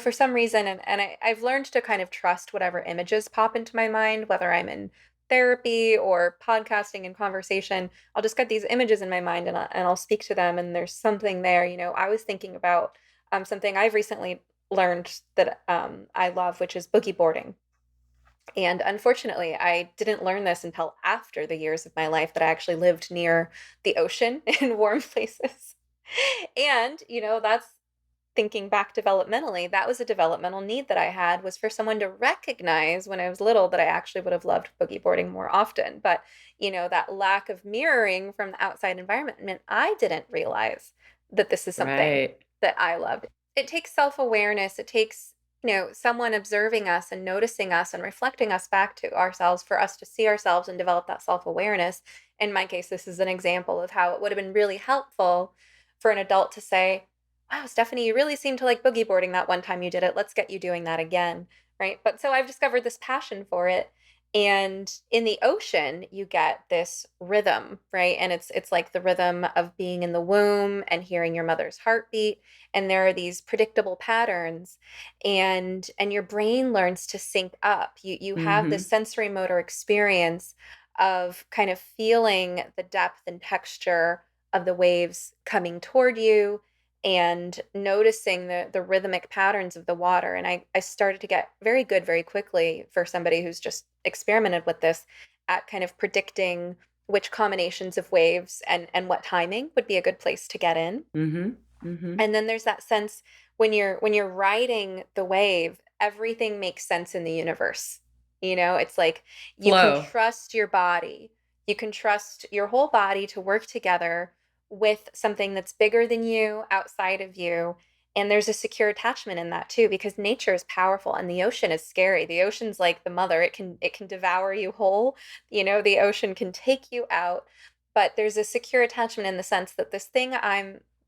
Speaker 3: For some reason, I've learned to kind of trust whatever images pop into my mind, whether I'm in therapy or podcasting and conversation. I'll just get these images in my mind, and I'll speak to them, and there's something there. I was thinking about something I've recently learned that I love, which is boogie boarding. And unfortunately, I didn't learn this until after the years of my life that I actually lived near the ocean in warm places. And, that's thinking back developmentally, that was a developmental need that I had, was for someone to recognize when I was little that I actually would have loved boogie boarding more often. But, that lack of mirroring from the outside environment meant I didn't realize that this is something
Speaker 1: Right.
Speaker 3: that I loved. It takes self-awareness. It takes, someone observing us and noticing us and reflecting us back to ourselves for us to see ourselves and develop that self-awareness. In my case, this is an example of how it would have been really helpful for an adult to say, wow, Stephanie, you really seem to like boogie boarding that one time you did it. Let's get you doing that again. Right. But so I've discovered this passion for it. And in the ocean, you get this rhythm, right? And it's like the rhythm of being in the womb and hearing your mother's heartbeat. And there are these predictable patterns, and your brain learns to sync up. You have this
Speaker 1: Mm-hmm.
Speaker 3: sensory motor experience of kind of feeling the depth and texture of the waves coming toward you and noticing the rhythmic patterns of the water. And I started to get very good very quickly, for somebody who's just experimented with this, at kind of predicting which combinations of waves and what timing would be a good place to get in.
Speaker 1: Mm-hmm. Mm-hmm.
Speaker 3: And then there's that sense when you're riding the wave, everything makes sense in the universe. It's like you can
Speaker 1: Flow.
Speaker 3: trust your body. You can trust your whole body to work together with something that's bigger than you, outside of you. And there's a secure attachment in that too, because nature is powerful and the ocean is scary. The ocean's like the mother. It can devour you whole. The ocean can take you out, but there's a secure attachment in the sense that this thing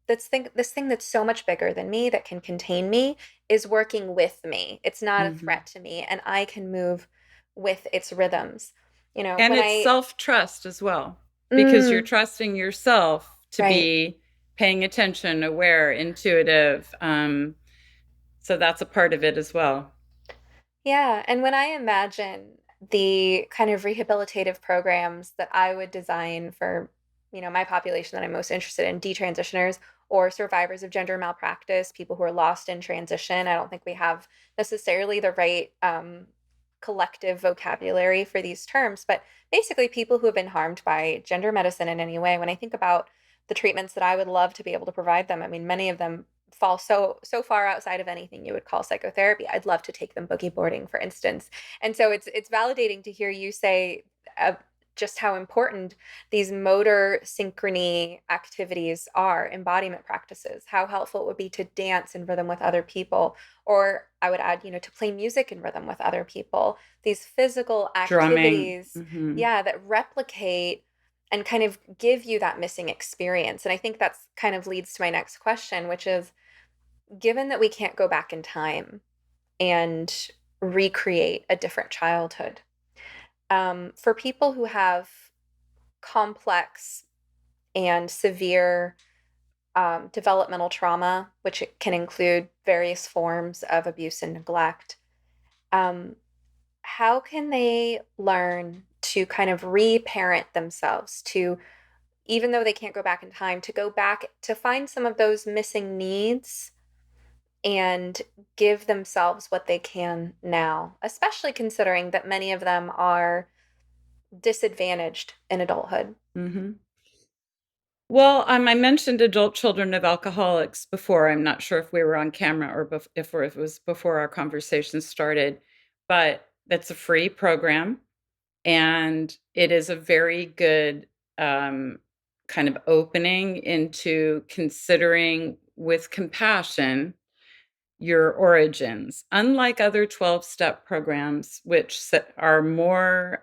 Speaker 3: that's so much bigger than me, that can contain me, is working with me. It's not a
Speaker 1: Mm-hmm.
Speaker 3: threat to me, and I can move with its rhythms.
Speaker 1: And
Speaker 3: When
Speaker 1: it's
Speaker 3: I
Speaker 1: self-trust as well, because you're
Speaker 3: mm,
Speaker 1: trusting yourself to
Speaker 3: right.
Speaker 1: be paying attention, aware, intuitive. So that's a part of it as well.
Speaker 3: Yeah, and when I imagine the kind of rehabilitative programs that I would design for, my population that I'm most interested in, detransitioners or survivors of gender malpractice, people who are lost in transition. I don't think we have necessarily the right collective vocabulary for these terms, but basically people who have been harmed by gender medicine in any way. When I think about the treatments that I would love to be able to provide them, I mean, many of them fall so far outside of anything you would call psychotherapy. I'd love to take them boogie boarding, for instance. And so it's validating to hear you say just how important these motor synchrony activities are, embodiment practices, how helpful it would be to dance in rhythm with other people, or I would add, to play music in rhythm with other people. These physical
Speaker 1: Drumming.
Speaker 3: activities,
Speaker 1: Mm-hmm.
Speaker 3: yeah, that replicate and kind of give you that missing experience. And I think that's kind of leads to my next question, which is, given that we can't go back in time and recreate a different childhood, for people who have complex and severe developmental trauma, which it can include various forms of abuse and neglect, um, how can they learn to kind of reparent themselves, to, even though they can't go back in time, to go back to find some of those missing needs and give themselves what they can now, especially considering that many of them are disadvantaged in adulthood.
Speaker 1: Hmm. Well, I mentioned adult children of alcoholics before. I'm not sure if we were on camera or if it was before our conversation started, but that's a free program. And it is a very good um, kind of opening into considering with compassion your origins. Unlike other 12-step programs, which are more,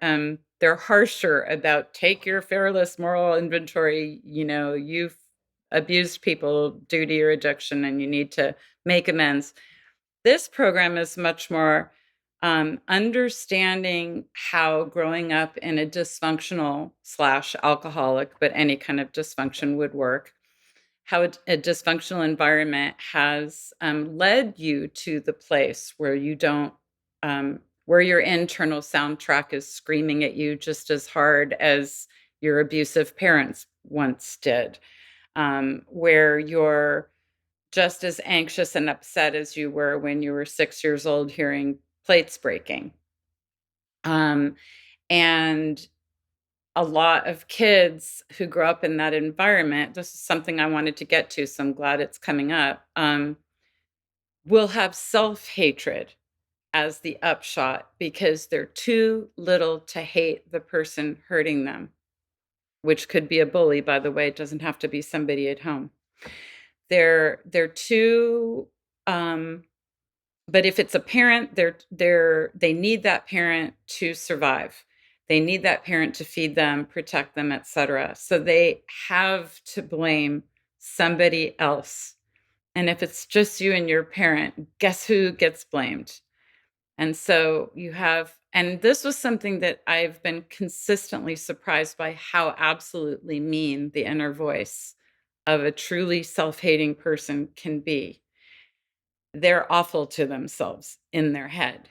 Speaker 1: they're harsher about take your fearless moral inventory. You've abused people due to your addiction and you need to make amends. This program is much more understanding how growing up in a dysfunctional slash alcoholic, but any kind of dysfunction would work, how a dysfunctional environment has led you to the place where you don't, where your internal soundtrack is screaming at you just as hard as your abusive parents once did, where you're just as anxious and upset as you were when you were 6 years old hearing plates breaking. Um, and a lot of kids who grow up in that environment, this is something I wanted to get to, so I'm glad it's coming up, will have self-hatred as the upshot because they're too little to hate the person hurting them, which could be a bully, by the way. It doesn't have to be somebody at home. They're too but if it's a parent, they need that parent to survive. They need that parent to feed them, protect them, etc. So they have to blame somebody else. And if it's just you and your parent, guess who gets blamed? And so and this was something that I've been consistently surprised by, how absolutely mean the inner voice of a truly self-hating person can be. They're awful to themselves in their head.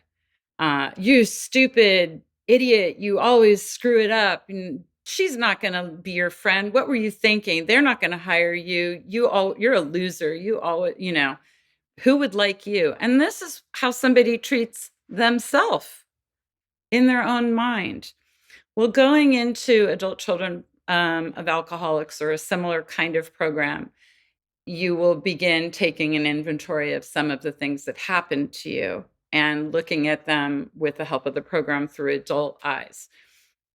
Speaker 1: You stupid idiot, you always screw it up. And she's not going to be your friend. What were you thinking? They're not going to hire you. You're a loser. You always, who would like you? And this is how somebody treats themselves in their own mind. Well, going into adult children of alcoholics or a similar kind of program, you will begin taking an inventory of some of the things that happened to you and looking at them with the help of the program through adult eyes.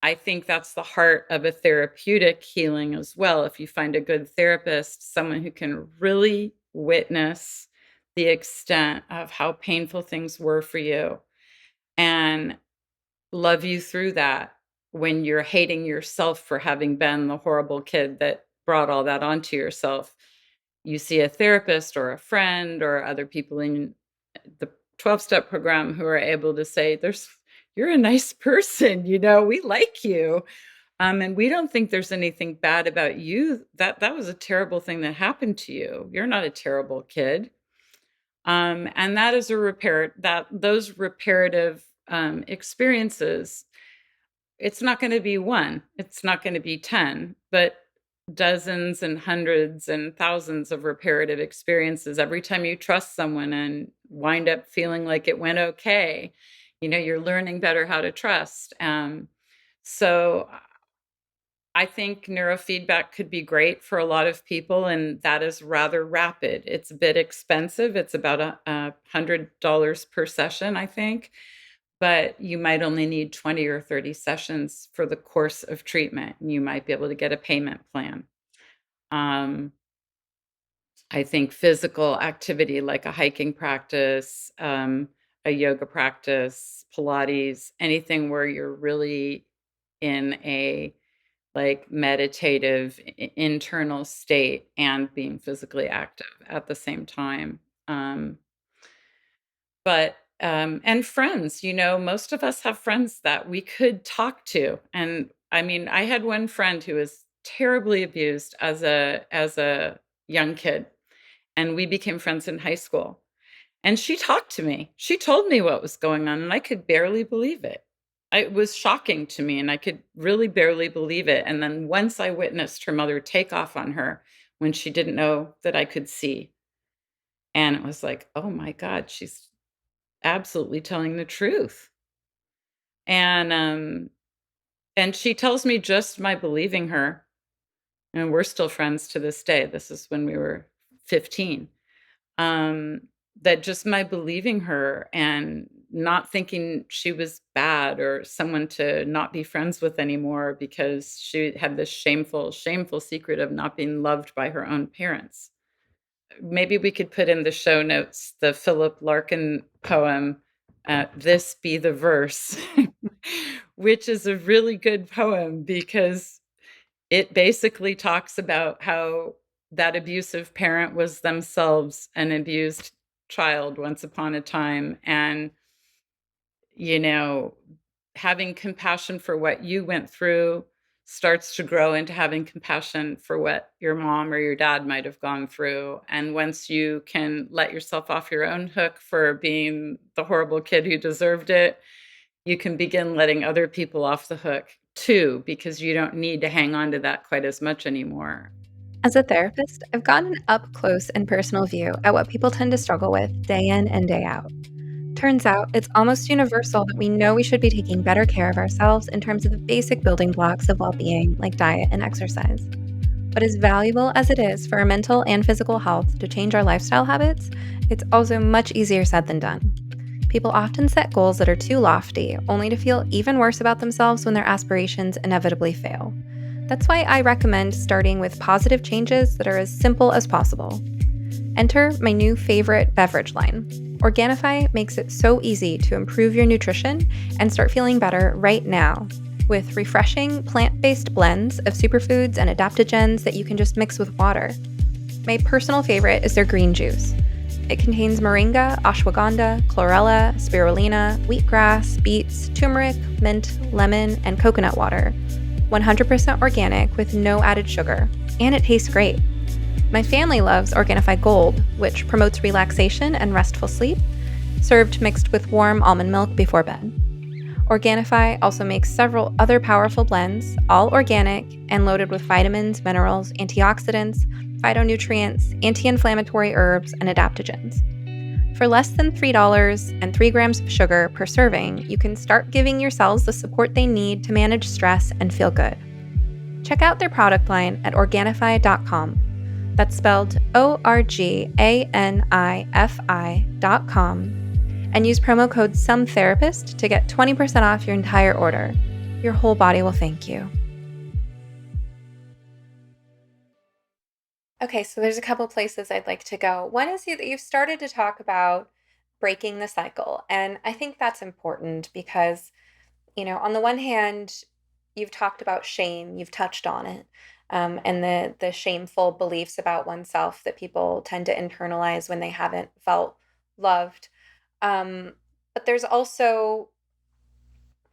Speaker 1: I think that's the heart of a therapeutic healing as well. If you find a good therapist, someone who can really witness the extent of how painful things were for you and love you through that when you're hating yourself for having been the horrible kid that brought all that onto yourself. You see a therapist or a friend or other people in the 12-step program who are able to say, you're a nice person, we like you. And we don't think there's anything bad about you. That was a terrible thing that happened to you. You're not a terrible kid. And that is those reparative experiences, it's not going to be one, it's not going to be 10, but dozens and hundreds and thousands of reparative experiences every time you trust someone and wind up feeling like it went okay. You're learning better how to trust. So I think neurofeedback could be great for a lot of people, and that is rather rapid. It's a bit expensive. It's about $100 per session, I think, but you might only need 20 or 30 sessions for the course of treatment. And you might be able to get a payment plan. I think physical activity like a hiking practice, a yoga practice, Pilates, anything where you're really in a meditative internal state and being physically active at the same time. And friends, most of us have friends that we could talk to. And I mean, I had one friend who was terribly abused as a young kid, and we became friends in high school. And she talked to me. She told me what was going on, and I could barely believe it. It was shocking to me, and I could really barely believe it. And then once I witnessed her mother take off on her when she didn't know that I could see, And it was like, oh my God, she's absolutely telling the truth. And she tells me just by believing her, and we're still friends to this day. This is when we were 15. Um, that just my believing her and not thinking she was bad or someone to not be friends with anymore because she had this shameful secret of not being loved by her own parents. Maybe we could put in the show notes the Philip Larkin poem, This Be the Verse, which is a really good poem because it basically talks about how that abusive parent was themselves an abused child once upon a time. And, you know, having compassion for what you went through starts to grow into having compassion for what your mom or your dad might have gone through. And once you can let yourself off your own hook for being the horrible kid who deserved it, you can begin letting other people off the hook too, because you don't need to hang on to that quite as much anymore.
Speaker 3: As a therapist, I've gotten an up close and personal view at what people tend to struggle with day in and day out. Turns out it's almost universal that we know we should be taking better care of ourselves in terms of the basic building blocks of well being, like diet and exercise. But as valuable as it is for our mental and physical health to change our lifestyle habits, it's also much easier said than done. People often set goals that are too lofty, only to feel even worse about themselves when their aspirations inevitably fail. That's why I recommend starting with positive changes that are as simple as possible. Enter my new favorite beverage line. Organifi makes it so easy to improve your nutrition and start feeling better right now with refreshing plant-based blends of superfoods and adaptogens that you can just mix with water. My personal favorite is their green juice. It contains moringa, ashwagandha, chlorella, spirulina, wheatgrass, beets, turmeric, mint, lemon, and coconut water. 100% organic with no added sugar, and it tastes great. My family loves Organifi Gold, which promotes relaxation and restful sleep, served mixed with warm almond milk before bed. Organifi also makes several other powerful blends, all organic and loaded with vitamins, minerals, antioxidants, phytonutrients, anti-inflammatory herbs, and adaptogens. For less than $3 and 3 grams of sugar per serving, you can start giving yourselves the support they need to manage stress and feel good. Check out their product line at Organifi.com. That's spelled Organifi.com. And use promo code SOMETherapist to get 20% off your entire order. Your whole body will thank you. Okay, so there's a couple places I'd like to go. One is that you've started to talk about breaking the cycle. And I think that's important because, on the one hand, you've talked about shame, you've touched on it, and the shameful beliefs about oneself that people tend to internalize when they haven't felt loved. But there's also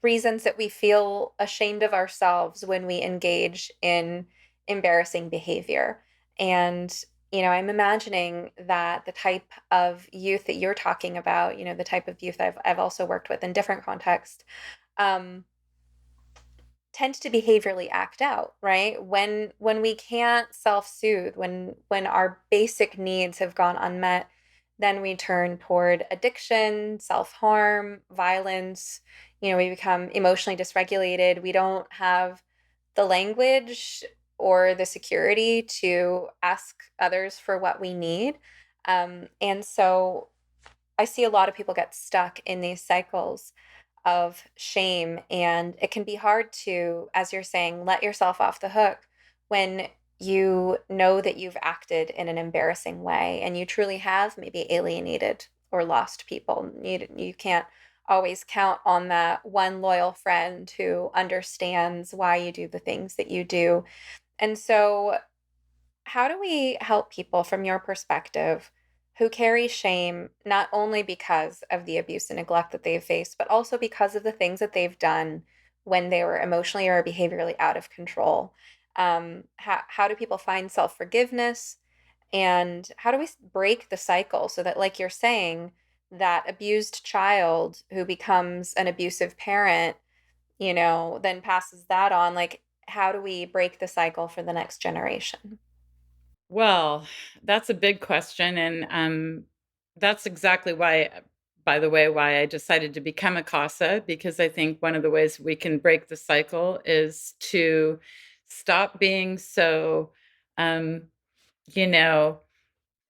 Speaker 3: reasons that we feel ashamed of ourselves when we engage in embarrassing behavior. And, I'm imagining that the type of youth that you're talking about, the type of youth I've also worked with in different contexts, um, tend to behaviorally act out, right? When we can't self-soothe, when our basic needs have gone unmet, then we turn toward addiction, self-harm, violence. We become emotionally dysregulated. We don't have the language or the security to ask others for what we need. And so I see a lot of people get stuck in these cycles of shame. And it can be hard to, as you're saying, let yourself off the hook when you know that you've acted in an embarrassing way and you truly have maybe alienated or lost people. You can't always count on that one loyal friend who understands why you do the things that you do. And so, how do we help people from your perspective who carry shame not only because of the abuse and neglect that they've faced, but also because of the things that they've done when they were emotionally or behaviorally out of control? How do people find self forgiveness? And how do we break the cycle so that, like you're saying, that abused child who becomes an abusive parent, then passes that on? Like, how do we break the cycle for the next generation?
Speaker 1: Well, that's a big question. And That's exactly why, by the way, why I decided to become a CASA, because I think one of the ways we can break the cycle is to stop being so, um, you know,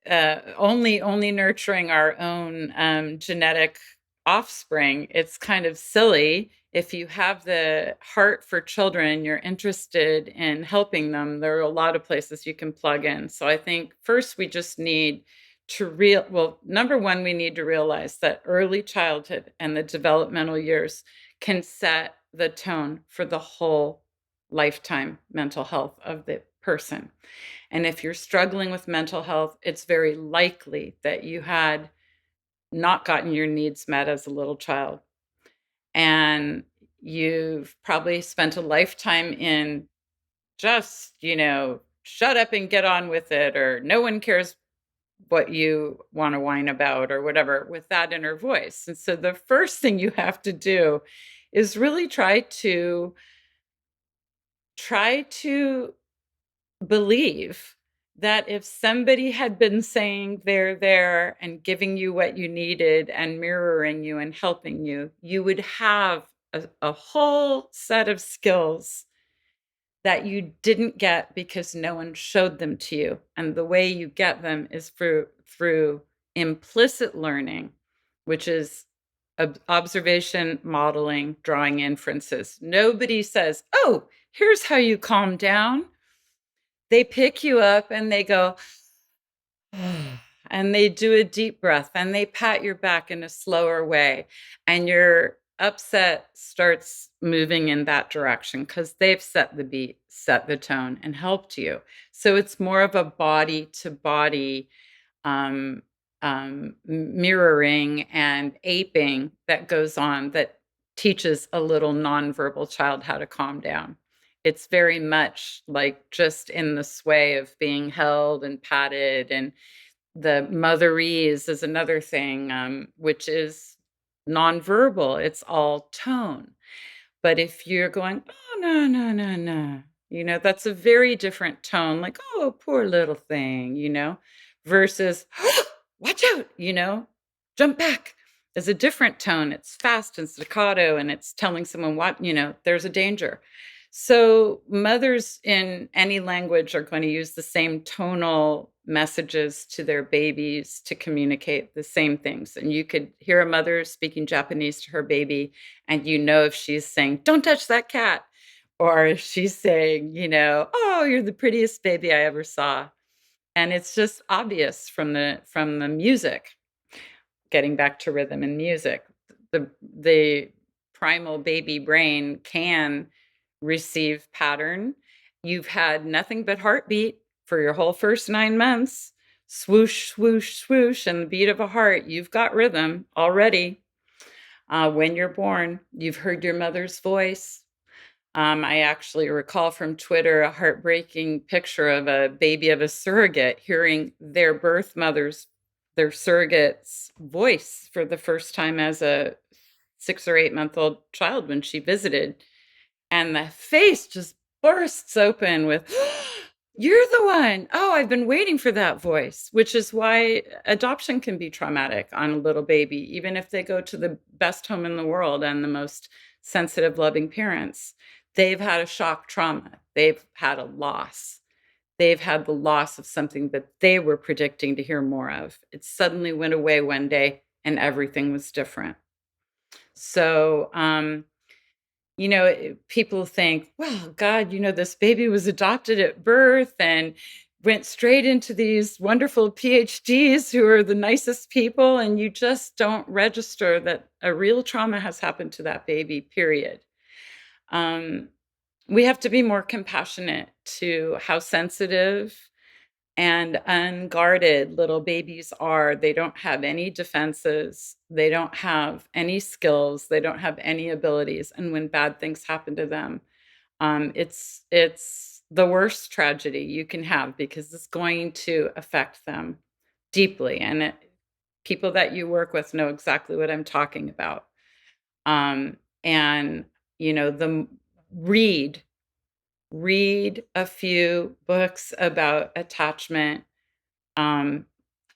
Speaker 1: only nurturing our own genetic offspring. It's kind of silly. If you have the heart for children, you're interested in helping them, there are a lot of places you can plug in. So I think first we just need to well, number one, we need to realize that early childhood and the developmental years can set the tone for the whole lifetime mental health of the person. And if you're struggling with mental health, it's very likely that you had not gotten your needs met as a little child. And you've probably spent a lifetime in just, shut up and get on with it, or no one cares what you want to whine about, or whatever, with that inner voice. And so the first thing you have to do is really try to believe that if somebody had been saying they're there and giving you what you needed and mirroring you and helping you, you would have a whole set of skills that you didn't get because no one showed them to you. And the way you get them is through implicit learning, which is observation, modeling, drawing inferences. Nobody says, "Oh, here's how you calm down." They pick you up and they go, and they do a deep breath and they pat your back in a slower way. And your upset starts moving in that direction because they've set the beat, set the tone, and helped you. So it's more of a body to body um, mirroring and aping that goes on, that teaches a little nonverbal child how to calm down. It's very much like just in the sway of being held and patted. And the motherese is another thing, which is nonverbal. It's all tone. But if you're going, "Oh, no, no, no, no," that's a very different tone, like, "Oh, poor little thing," versus, "Watch out," "Jump back." Is a different tone. It's fast and staccato, and it's telling someone there's a danger. So mothers in any language are going to use the same tonal messages to their babies to communicate the same things. And you could hear a mother speaking Japanese to her baby, and if she's saying, "Don't touch that cat," or if she's saying, "Oh, you're the prettiest baby I ever saw." And it's just obvious from the music. Getting back to rhythm and music, the primal baby brain can receive pattern. You've had nothing but heartbeat for your whole first 9 months. Swoosh, swoosh, swoosh, and the beat of a heart. You've got rhythm already. When you're born, you've heard your mother's voice. I actually recall from Twitter a heartbreaking picture of a baby of a surrogate hearing their surrogate's voice for the first time as a 6 or 8 month old child when she visited. And the face just bursts open with, "You're the one. Oh, I've been waiting for that voice," which is why adoption can be traumatic on a little baby, even if they go to the best home in the world and the most sensitive, loving parents. They've had a shock trauma. They've had a loss. They've had the loss of something that they were predicting to hear more of. It suddenly went away one day and everything was different. So, people think, "Well, God, this baby was adopted at birth and went straight into these wonderful PhDs who are the nicest people." And you just don't register that a real trauma has happened to that baby, period. Um, we have to be more compassionate to how sensitive and unguarded little babies are. They don't have any defenses. They don't have any skills. They don't have any abilities. And when bad things happen to them, it's the worst tragedy you can have because it's going to affect them deeply. And people that you work with know exactly what I'm talking about. And the read read a few books about attachment.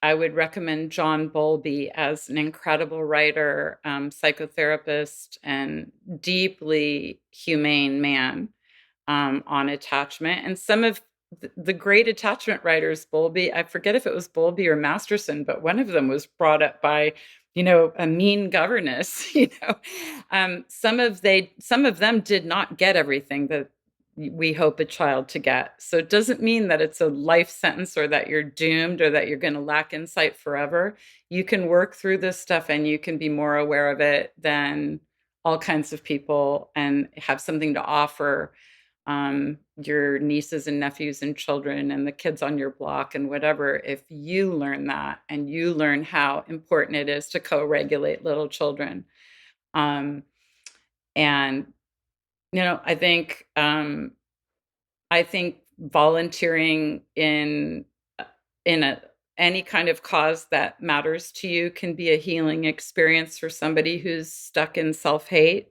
Speaker 1: I would recommend John Bowlby as an incredible writer, psychotherapist, and deeply humane man on attachment. And some of the great attachment writers, Bowlby, I forget if it was Bowlby or Masterson, but one of them was brought up by, a mean governess. Some of them did not get everything that we hope a child to get. So it doesn't mean that it's a life sentence or that you're doomed or that you're going to lack insight forever. You can work through this stuff and you can be more aware of it than all kinds of people and have something to offer your nieces and nephews and children and the kids on your block and whatever, if you learn that and you learn how important it is to co-regulate little children. And I think volunteering in any kind of cause that matters to you can be a healing experience for somebody who's stuck in self-hate.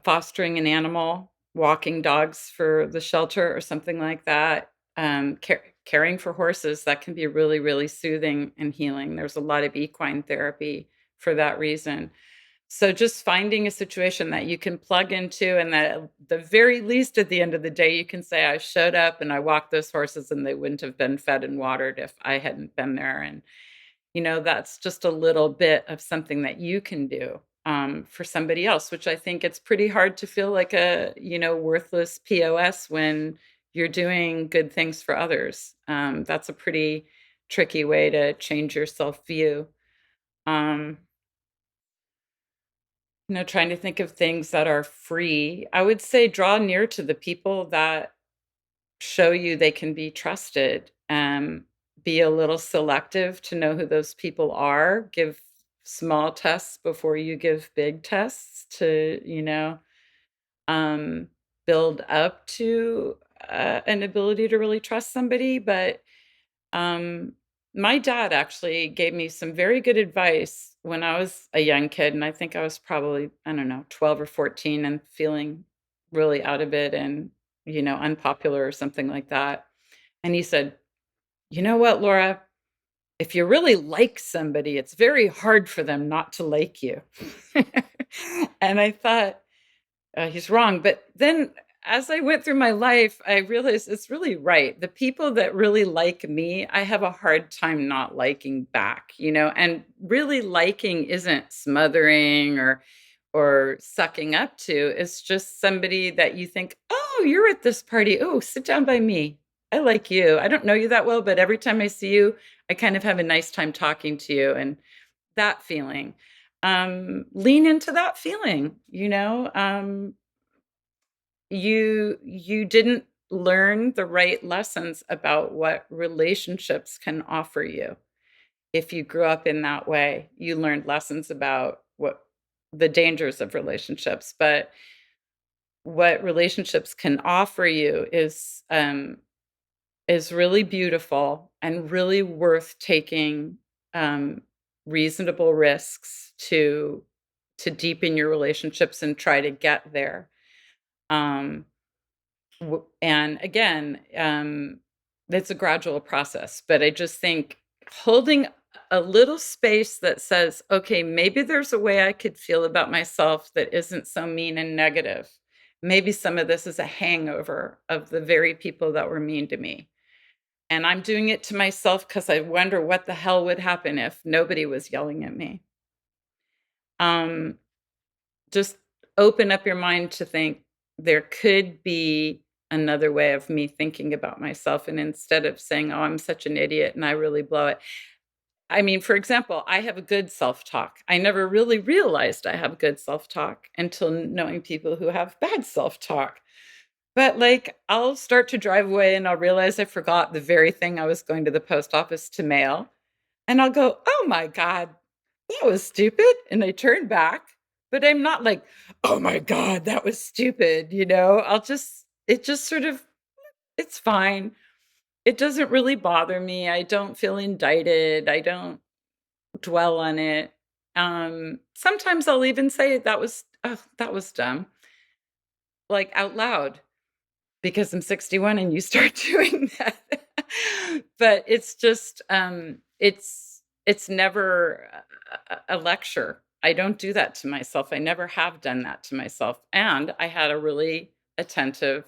Speaker 1: Fostering an animal, walking dogs for the shelter or something like that, caring for horses, that can be really, really soothing and healing. There's a lot of equine therapy for that reason. So just finding a situation that you can plug into and that at the very least at the end of the day, you can say, I showed up and I walked those horses and they wouldn't have been fed and watered if I hadn't been there. And, that's just a little bit of something that you can do for somebody else, which I think it's pretty hard to feel like a, worthless POS when you're doing good things for others. That's a pretty tricky way to change your self-view. Trying to think of things that are free. I would say draw near to the people that show you they can be trusted. Be a little selective to know who those people are. Give small tests before you give big tests to, build up to an ability to really trust somebody. But my dad actually gave me some very good advice when I was a young kid. And I think I was probably, I don't know, 12 or 14 and feeling really out of it and, unpopular or something like that. And he said, you know what, Laura? If you really like somebody, it's very hard for them not to like you. And I thought, he's wrong. But then as I went through my life, I realized it's really right. The people that really like me, I have a hard time not liking back, and really liking isn't smothering or sucking up to. It's just somebody that you think, oh, you're at this party. Oh, sit down by me. I like you. I don't know you that well, but every time I see you, I kind of have a nice time talking to you. And that feeling, lean into that feeling, you didn't learn the right lessons about what relationships can offer you. If you grew up in that way, you learned lessons about what the dangers of relationships, but what relationships can offer you is really beautiful and really worth taking reasonable risks to deepen your relationships and try to get there. And again, it's a gradual process, but I just think holding a little space that says, okay, maybe there's a way I could feel about myself that isn't so mean and negative. Maybe some of this is a hangover of the very people that were mean to me. And I'm doing it to myself because I wonder what the hell would happen if nobody was yelling at me. Just open up your mind to think there could be another way of me thinking about myself. And instead of saying, oh, I'm such an idiot and I really blow it. I mean, for example, I have a good self-talk. I never really realized I have good self-talk until knowing people who have bad self-talk. But I'll start to drive away and I'll realize I forgot the very thing I was going to the post office to mail. And I'll go, oh my God, that was stupid. And I turn back, but I'm not like, oh my God, that was stupid. It just sort of, it's fine. It doesn't really bother me. I don't feel indicted. I don't dwell on it. Sometimes I'll even say that was dumb, out loud, because I'm 61 and you start doing that. But it's just it's never a lecture. I don't do that to myself. I never have done that to myself. And I had a really attentive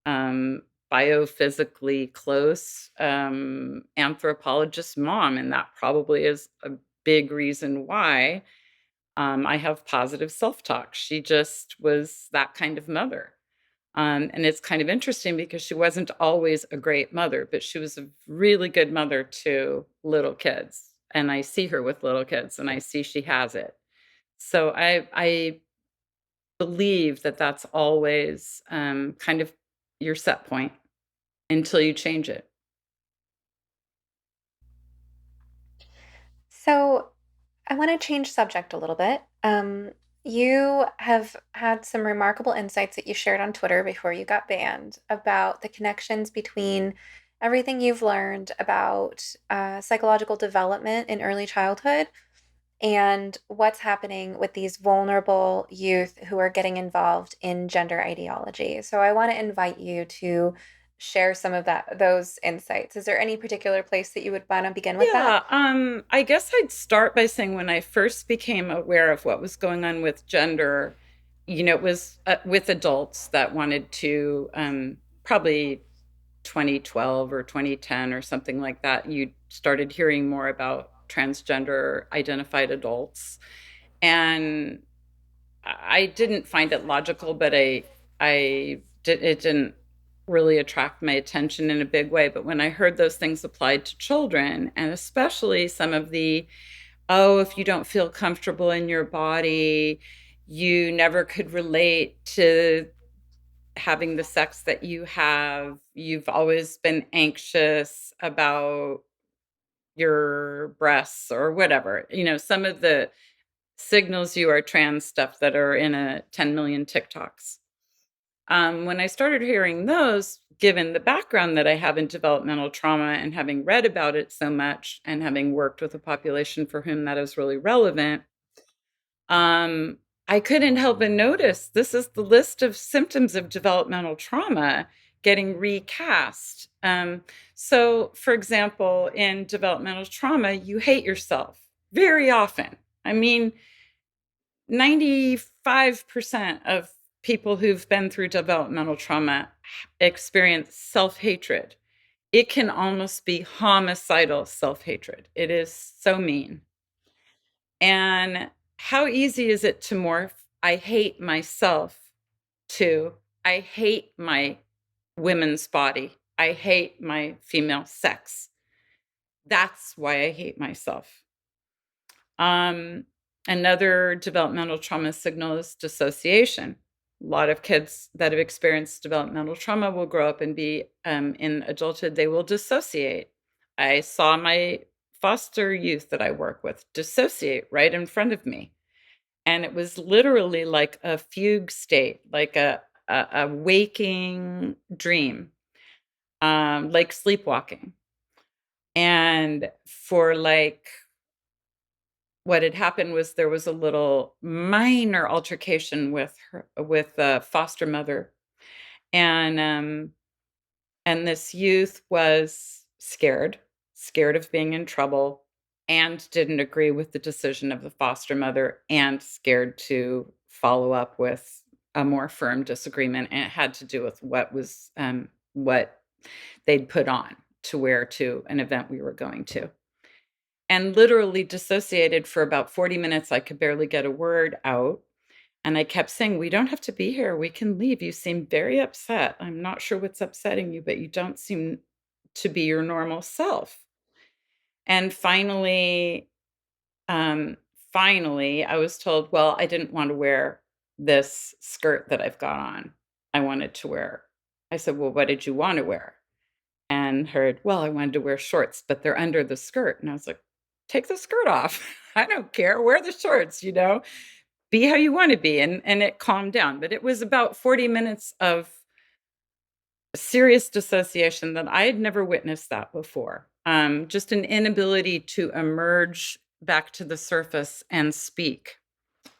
Speaker 1: um biophysically close anthropologist mom, and that probably is a big reason why I have positive self-talk. She just was that kind of mother. And it's kind of interesting because she wasn't always a great mother, but she was a really good mother to little kids. And I see her with little kids, and I see she has it. So I believe that that's always kind of your set point until you change it.
Speaker 3: So I want to change subject a little bit. You have had some remarkable insights that you shared on Twitter before you got banned about the connections between everything you've learned about psychological development in early childhood and what's happening with these vulnerable youth who are getting involved in gender ideology. So I want to invite you to share some of those insights. Is there any particular place that you would want to begin with that?
Speaker 1: Yeah, I guess I'd start by saying when I first became aware of what was going on with gender, it was with adults that wanted to, probably 2012 or 2010 or something like that, you started hearing more about transgender identified adults. And I didn't find it logical, but it didn't really attract my attention in a big way. But when I heard those things applied to children, and especially some of the, oh, if you don't feel comfortable in your body, you never could relate to having the sex that you have, you've always been anxious about your breasts or whatever, some of the signals you are trans stuff that are in a 10 million TikToks. When I started hearing those, given the background that I have in developmental trauma and having read about it so much and having worked with a population for whom that is really relevant, um, I couldn't help but notice this is the list of symptoms of developmental trauma getting recast. So, for example, in developmental trauma, you hate yourself very often. I mean, 95% of people who've been through developmental trauma experience self hatred. It can almost be homicidal self hatred. It is so mean. And how easy is it to morph I hate myself to I hate my women's body. I hate my female sex. That's why I hate myself. Um, Another developmental trauma signal is dissociation. A lot of kids that have experienced developmental trauma will grow up and be in adulthood, they will dissociate. I saw my foster youth that I work with dissociate right in front of me. And it was literally like a fugue state, like a waking dream, like sleepwalking. And for like what had happened was there was a little minor altercation with a foster mother, and this youth was scared of being in trouble, and didn't agree with the decision of the foster mother, and scared to follow up with a more firm disagreement. And it had to do with what they'd put on to wear to an event we were going to, and literally dissociated for about 40 minutes. I could barely get a word out. And I kept saying, we don't have to be here. We can leave. You seem very upset. I'm not sure what's upsetting you, but you don't seem to be your normal self. And um, finally, I was told, well, I didn't want to wear this skirt that I've got on. I wanted to wear. I said, well, what did you want to wear? And heard, well, I wanted to wear shorts, but they're under the skirt. And I was like, take the skirt off. I don't care. Wear the shorts, be how you want to be. And it calmed down. But it was about 40 minutes of serious dissociation that I had never witnessed that before. Just an inability to emerge back to the surface and speak.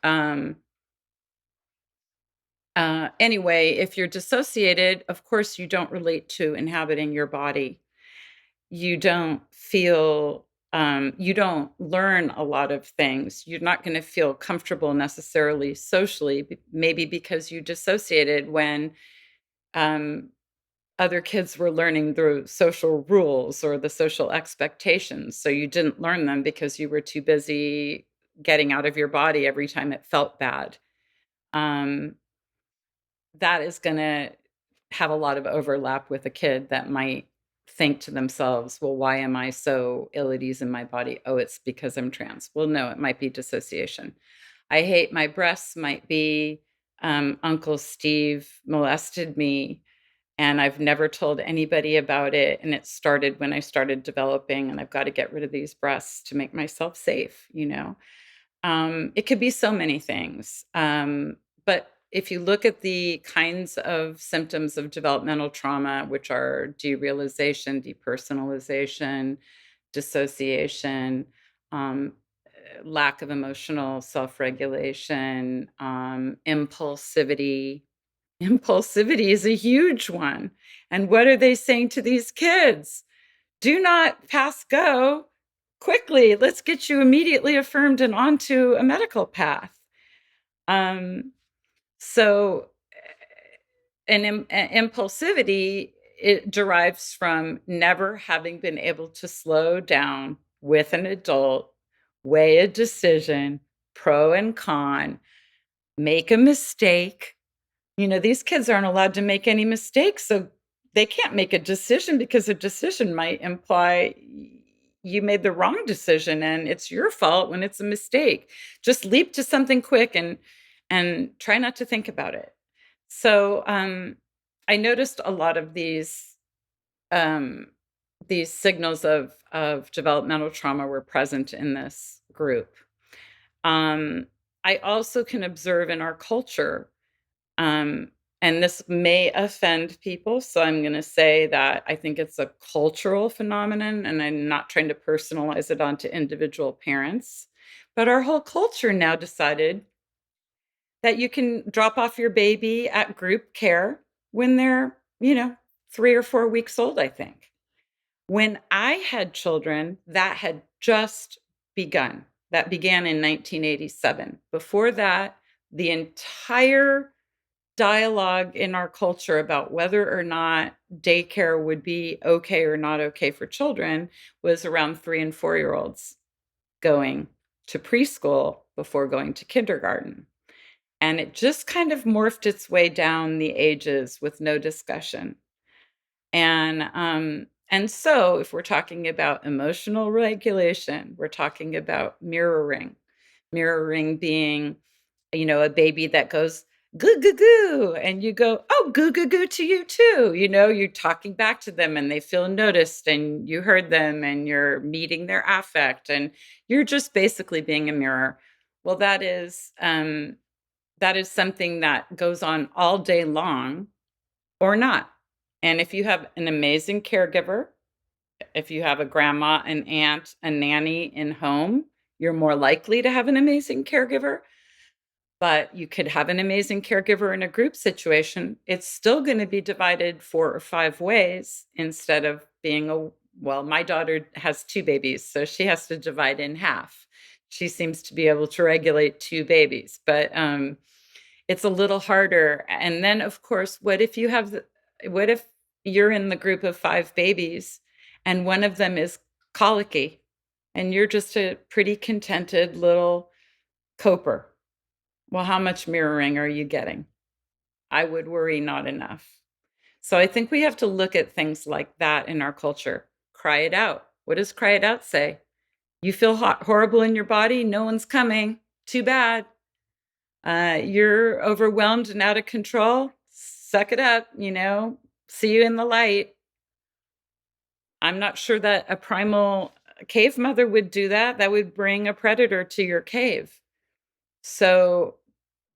Speaker 1: Um, Anyway, if you're dissociated, of course, you don't relate to inhabiting your body. You don't feel, you don't learn a lot of things. You're not going to feel comfortable necessarily socially, maybe because you dissociated when um, other kids were learning the social rules or the social expectations. So you didn't learn them because you were too busy getting out of your body every time it felt bad. Um, that is going to have a lot of overlap with a kid that might think to themselves, well, why am I so ill at ease in my body? Oh, it's because I'm trans. Well, no, it might be dissociation. I hate my breasts might be Uncle Steve molested me and I've never told anybody about it. And it started when I started developing, and I've got to get rid of these breasts to make myself safe, you know? It could be so many things. But if you look at the kinds of symptoms of developmental trauma, which are derealization, depersonalization, dissociation, um, lack of emotional self regulation, impulsivity. Impulsivity is a huge one. And what are they saying to these kids? Do not pass go quickly. Let's get you immediately affirmed and onto a medical path. Um, so, impulsivity, it derives from never having been able to slow down with an adult, weigh a decision, pro and con, make a mistake. You know, these kids aren't allowed to make any mistakes, so they can't make a decision because a decision might imply you made the wrong decision and it's your fault when it's a mistake. Just leap to something quick and try not to think about it. So I noticed a lot of um, these signals of developmental trauma were present in this group. I also can observe in our culture, um, and this may offend people, so I'm going to say that I think it's a cultural phenomenon, and I'm not trying to personalize it onto individual parents. But our whole culture now decided that you can drop off your baby at group care when they're, 3 or 4 weeks old, I think. When I had children, that had just begun. That began in 1987. Before that, the entire dialogue in our culture about whether or not daycare would be okay or not okay for children was around 3 and 4 year olds going to preschool before going to kindergarten. And it just kind of morphed its way down the ages with no discussion. And so if we're talking about emotional regulation, we're talking about mirroring. Mirroring being, a baby that goes goo goo goo, and you go, oh, goo goo goo to you too. You're talking back to them and they feel noticed and you heard them and you're meeting their affect and you're just basically being a mirror. Well, that is something that goes on all day long or not. And if you have an amazing caregiver, if you have a grandma, an aunt, a nanny in home, you're more likely to have an amazing caregiver. But you could have an amazing caregiver in a group situation. It's still going to be divided 4 or 5 ways instead of being well, my daughter has 2 babies, so she has to divide in half. She seems to be able to regulate 2 babies, but it's a little harder. And then, of course, what if you're in the group of 5 babies and one of them is colicky and you're just a pretty contented little coper? Well, how much mirroring are you getting? I would worry not enough. So I think we have to look at things like that in our culture. Cry it out. What does cry it out say? You feel horrible in your body? No one's coming. Too bad. You're overwhelmed and out of control? Suck it up, see you in the light. I'm not sure that a primal cave mother would do that. That would bring a predator to your cave. So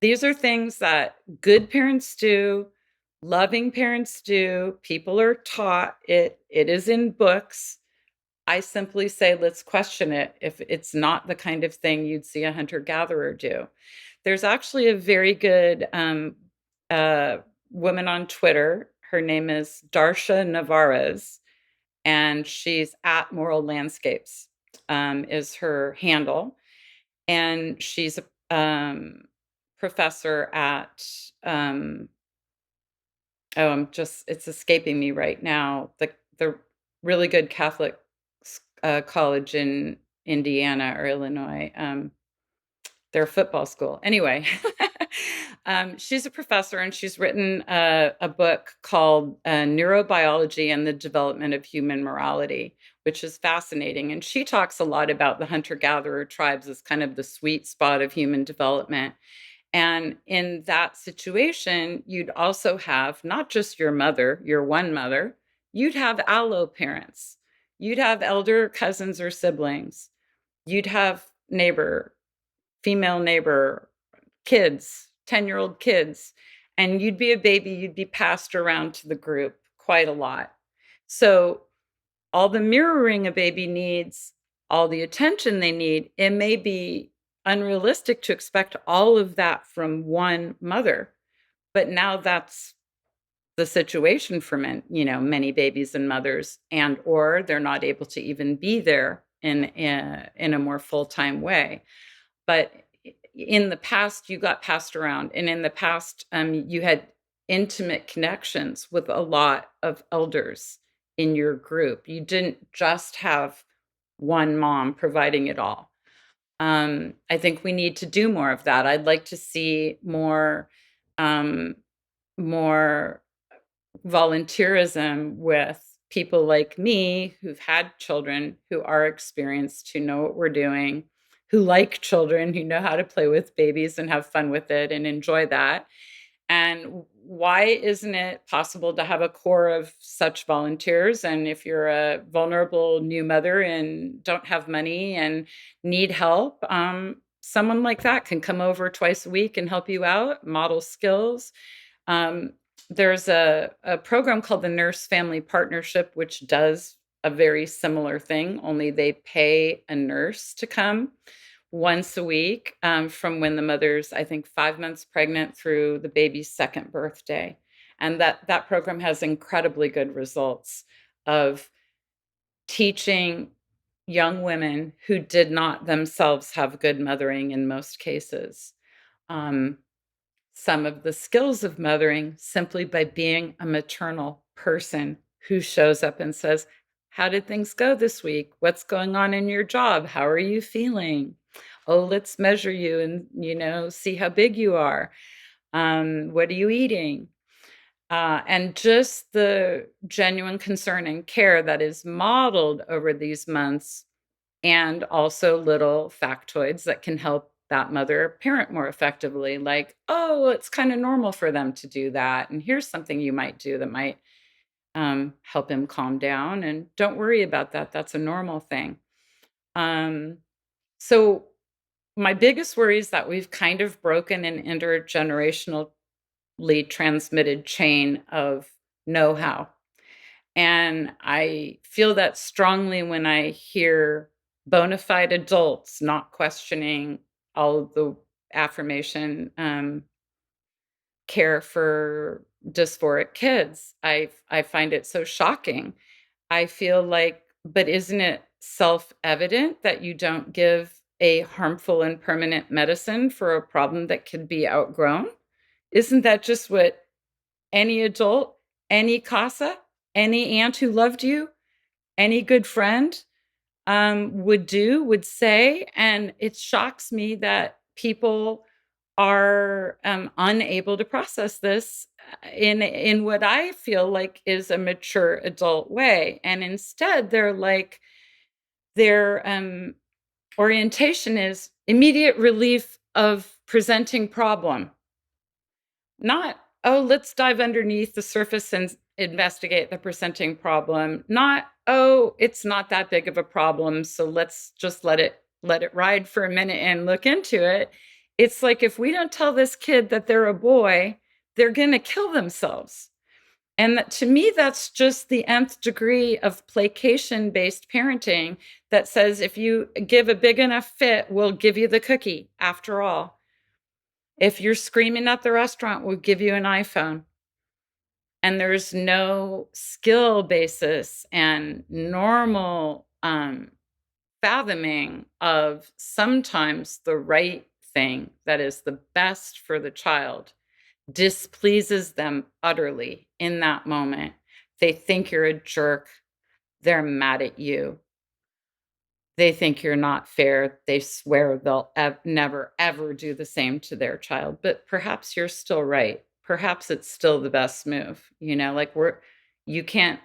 Speaker 1: these are things that good parents do, loving parents do. People are taught it. It is in books. I simply say, let's question it if it's not the kind of thing you'd see a hunter-gatherer do. There's actually a very good a woman on Twitter. Her name is Darsha Navarez, and she's at Moral Landscapes, is her handle. And she's a professor at, it's escaping me right now, the really good Catholic college in Indiana or Illinois. Their football school. Anyway, she's a professor, and she's written a book called Neurobiology and the Development of Human Morality, which is fascinating. And she talks a lot about the hunter-gatherer tribes as kind of the sweet spot of human development. And in that situation, you'd also have not just your mother, your one mother, you'd have allo parents, you'd have elder cousins or siblings, you'd have female neighbor, kids, 10-year-old kids, and you'd be a baby, you'd be passed around to the group quite a lot. So all the mirroring a baby needs, all the attention they need, it may be unrealistic to expect all of that from one mother. But now that's the situation for many babies and mothers, and or they're not able to even be there in a more full-time way. But in the past, you got passed around, and in the past, you had intimate connections with a lot of elders in your group. You didn't just have one mom providing it all. I think we need to do more of that. I'd like to see um, more volunteerism with people like me who've had children, who are experienced, who know what we're doing, who like children, who know how to play with babies and have fun with it and enjoy that. And why isn't it possible to have a core of such volunteers? And if you're a vulnerable new mother and don't have money and need help, someone like that can come over twice a week and help you out, model skills. There's a program called the Nurse Family Partnership, which does a very similar thing, only they pay a nurse to come once a week, from when the mother's, I think, 5 months pregnant through the baby's second birthday. And that program has incredibly good results of teaching young women who did not themselves have good mothering in most cases. Some of the skills of mothering simply by being a maternal person who shows up and says, "How did things go this week? What's going on in your job? How are you feeling? Oh, let's measure you and, see how big you are. What are you eating?" And just the genuine concern and care that is modeled over these months, and also little factoids that can help that mother parent more effectively, like, oh, it's kind of normal for them to do that, and here's something you might do that might help him calm down, and don't worry about that, that's a normal thing. So my biggest worry is that we've kind of broken an intergenerationally transmitted chain of know-how. And I feel that strongly when I hear bona fide adults not questioning all of the affirmation care for dysphoric kids. I find it so shocking. I feel like, but isn't it self-evident that you don't give a harmful and permanent medicine for a problem that could be outgrown? Isn't that just what any adult, any CASA, any aunt who loved you, any good friend would say? And it shocks me that people are unable to process this in what I feel like is a mature adult way. And instead, their orientation is immediate relief of presenting problem. Not, oh, let's dive underneath the surface and investigate the presenting problem. Not, oh, it's not that big of a problem, so let's just let it ride for a minute and look into it. It's like, if we don't tell this kid that they're a boy, they're going to kill themselves. And to me, that's just the nth degree of placation-based parenting that says, if you give a big enough fit, we'll give you the cookie after all. If you're screaming at the restaurant, we'll give you an iPhone. And there's no skill basis and normal fathoming of sometimes the right thing that is the best for the child displeases them utterly in that moment. They think you're a jerk. They're mad at you. They think you're not fair. They swear they'll never, ever do the same to their child. But perhaps you're still right. Perhaps it's still the best move. Like you can't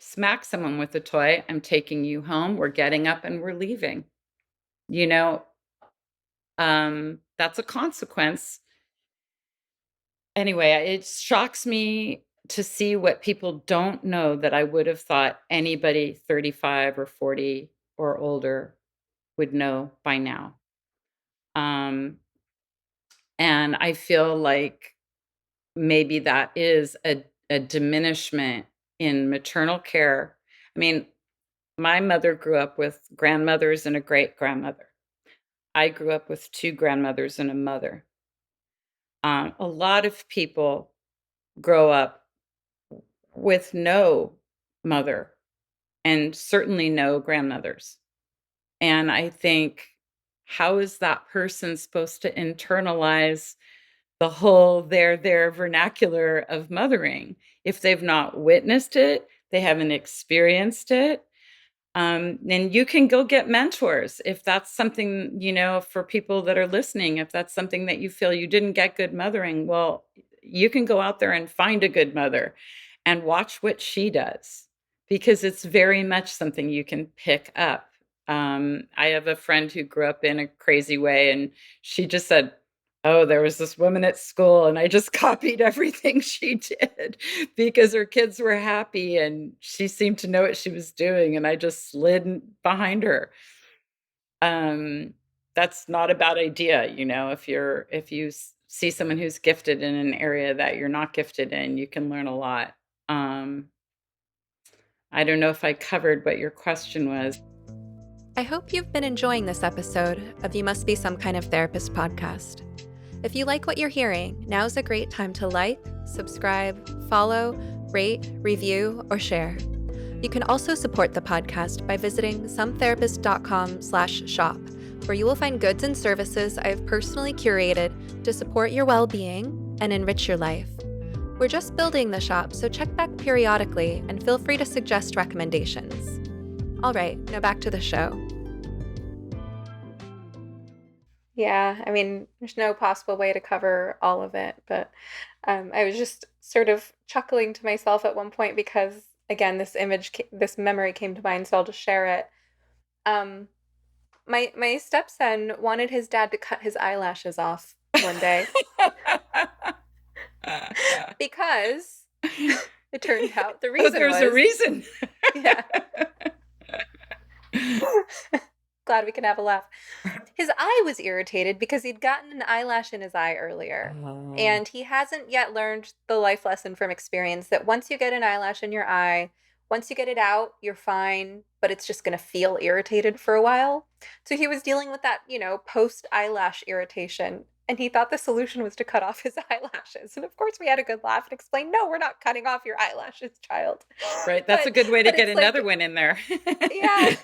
Speaker 1: smack someone with a toy. I'm taking you home. We're getting up and we're leaving. You know, that's a consequence. Anyway, it shocks me to see what people don't know that I would have thought anybody 35 or 40 or older would know by now. And I feel like maybe that is a diminishment in maternal care. I mean, my mother grew up with grandmothers and a great grandmother. I grew up with two grandmothers and a mother. A lot of people grow up with no mother and certainly no grandmothers. And I think, how is that person supposed to internalize the whole their vernacular of mothering if they've not witnessed it, they haven't experienced it? And you can go get mentors if that's something, for people that are listening, if that's something that you feel you didn't get good mothering, well, you can go out there and find a good mother and watch what she does, because it's very much something you can pick up. I have a friend who grew up in a crazy way, and she just said, "Oh, there was this woman at school, and I just copied everything she did because her kids were happy, and she seemed to know what she was doing, and I just slid behind her." That's not a bad idea, if you see someone who's gifted in an area that you're not gifted in, you can learn a lot. Um, I don't know if I covered what your question was.
Speaker 3: I hope you've been enjoying this episode of You Must Be Some Kind of Therapist podcast. If you like what you're hearing, now's a great time to like, subscribe, follow, rate, review, or share. You can also support the podcast by visiting sometherapist.com/shop, where you will find goods and services I have personally curated to support your well-being and enrich your life. We're just building the shop, so check back periodically and feel free to suggest recommendations. All right, now back to the show. Yeah, I mean, there's no possible way to cover all of it, but I was just sort of chuckling to myself at one point because, again, this memory came to mind, so I'll just share it. My stepson wanted his dad to cut his eyelashes off one day because it turned out the reason
Speaker 1: there's a reason.
Speaker 3: Yeah. Glad we can have a laugh. His eye was irritated because he'd gotten an eyelash in his eye earlier.
Speaker 2: Oh.
Speaker 3: And he hasn't yet learned the life lesson from experience that once you get an eyelash in your eye, once you get it out, you're fine, but it's just going to feel irritated for a while. So he was dealing with that, post-eyelash irritation. And he thought the solution was to cut off his eyelashes. And of course, we had a good laugh and explained, no, we're not cutting off your eyelashes, child.
Speaker 1: Right. That's a good way to get another one in there.
Speaker 3: Yeah.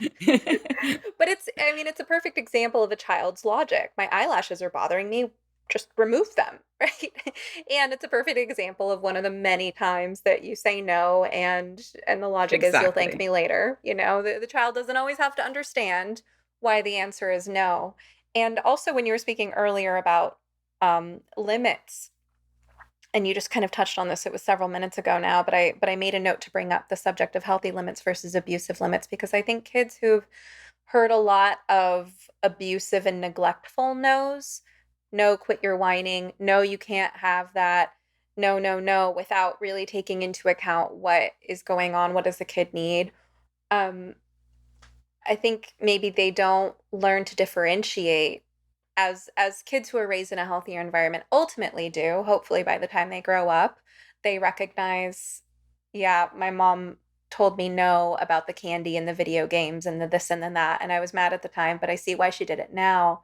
Speaker 3: But it's a perfect example of a child's logic. My eyelashes are bothering me. Just remove them, right? And it's a perfect example of one of the many times that you say no, and the logic is you'll thank me later. The child doesn't always have to understand why the answer is no. And also, when you were speaking earlier about limits, and you just kind of touched on this, it was several minutes ago now, but I made a note to bring up the subject of healthy limits versus abusive limits, because I think kids who've heard a lot of abusive and neglectful no's, no, quit your whining, no, you can't have that, no, no, no, without really taking into account what is going on, what does the kid need. I think maybe they don't learn to differentiate as kids who are raised in a healthier environment ultimately do. Hopefully by the time they grow up, they recognize, yeah, my mom told me no about the candy and the video games and the this and then that, and I was mad at the time, but I see why she did it now.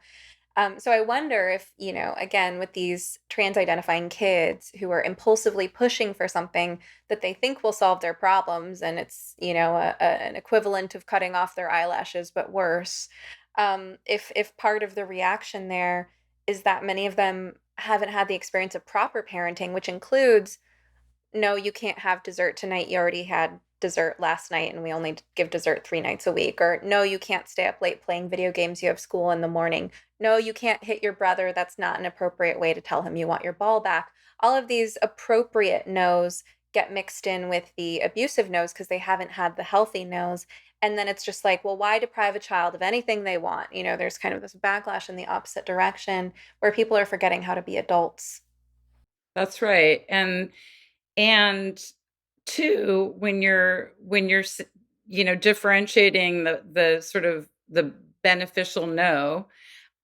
Speaker 3: So I wonder if, again, with these trans identifying kids who are impulsively pushing for something that they think will solve their problems, and it's, an equivalent of cutting off their eyelashes, but worse. If part of the reaction there is that many of them haven't had the experience of proper parenting, which includes, no, you can't have dessert tonight. You already had dessert last night, and we only give dessert 3 nights a week. Or, no, you can't stay up late playing video games. You have school in the morning. No, you can't hit your brother. That's not an appropriate way to tell him you want your ball back. All of these appropriate no's get mixed in with the abusive no's because they haven't had the healthy no's. And then it's just like, well, why deprive a child of anything they want? There's kind of this backlash in the opposite direction where people are forgetting how to be adults.
Speaker 1: That's right. And two, when you're differentiating the sort of the beneficial no,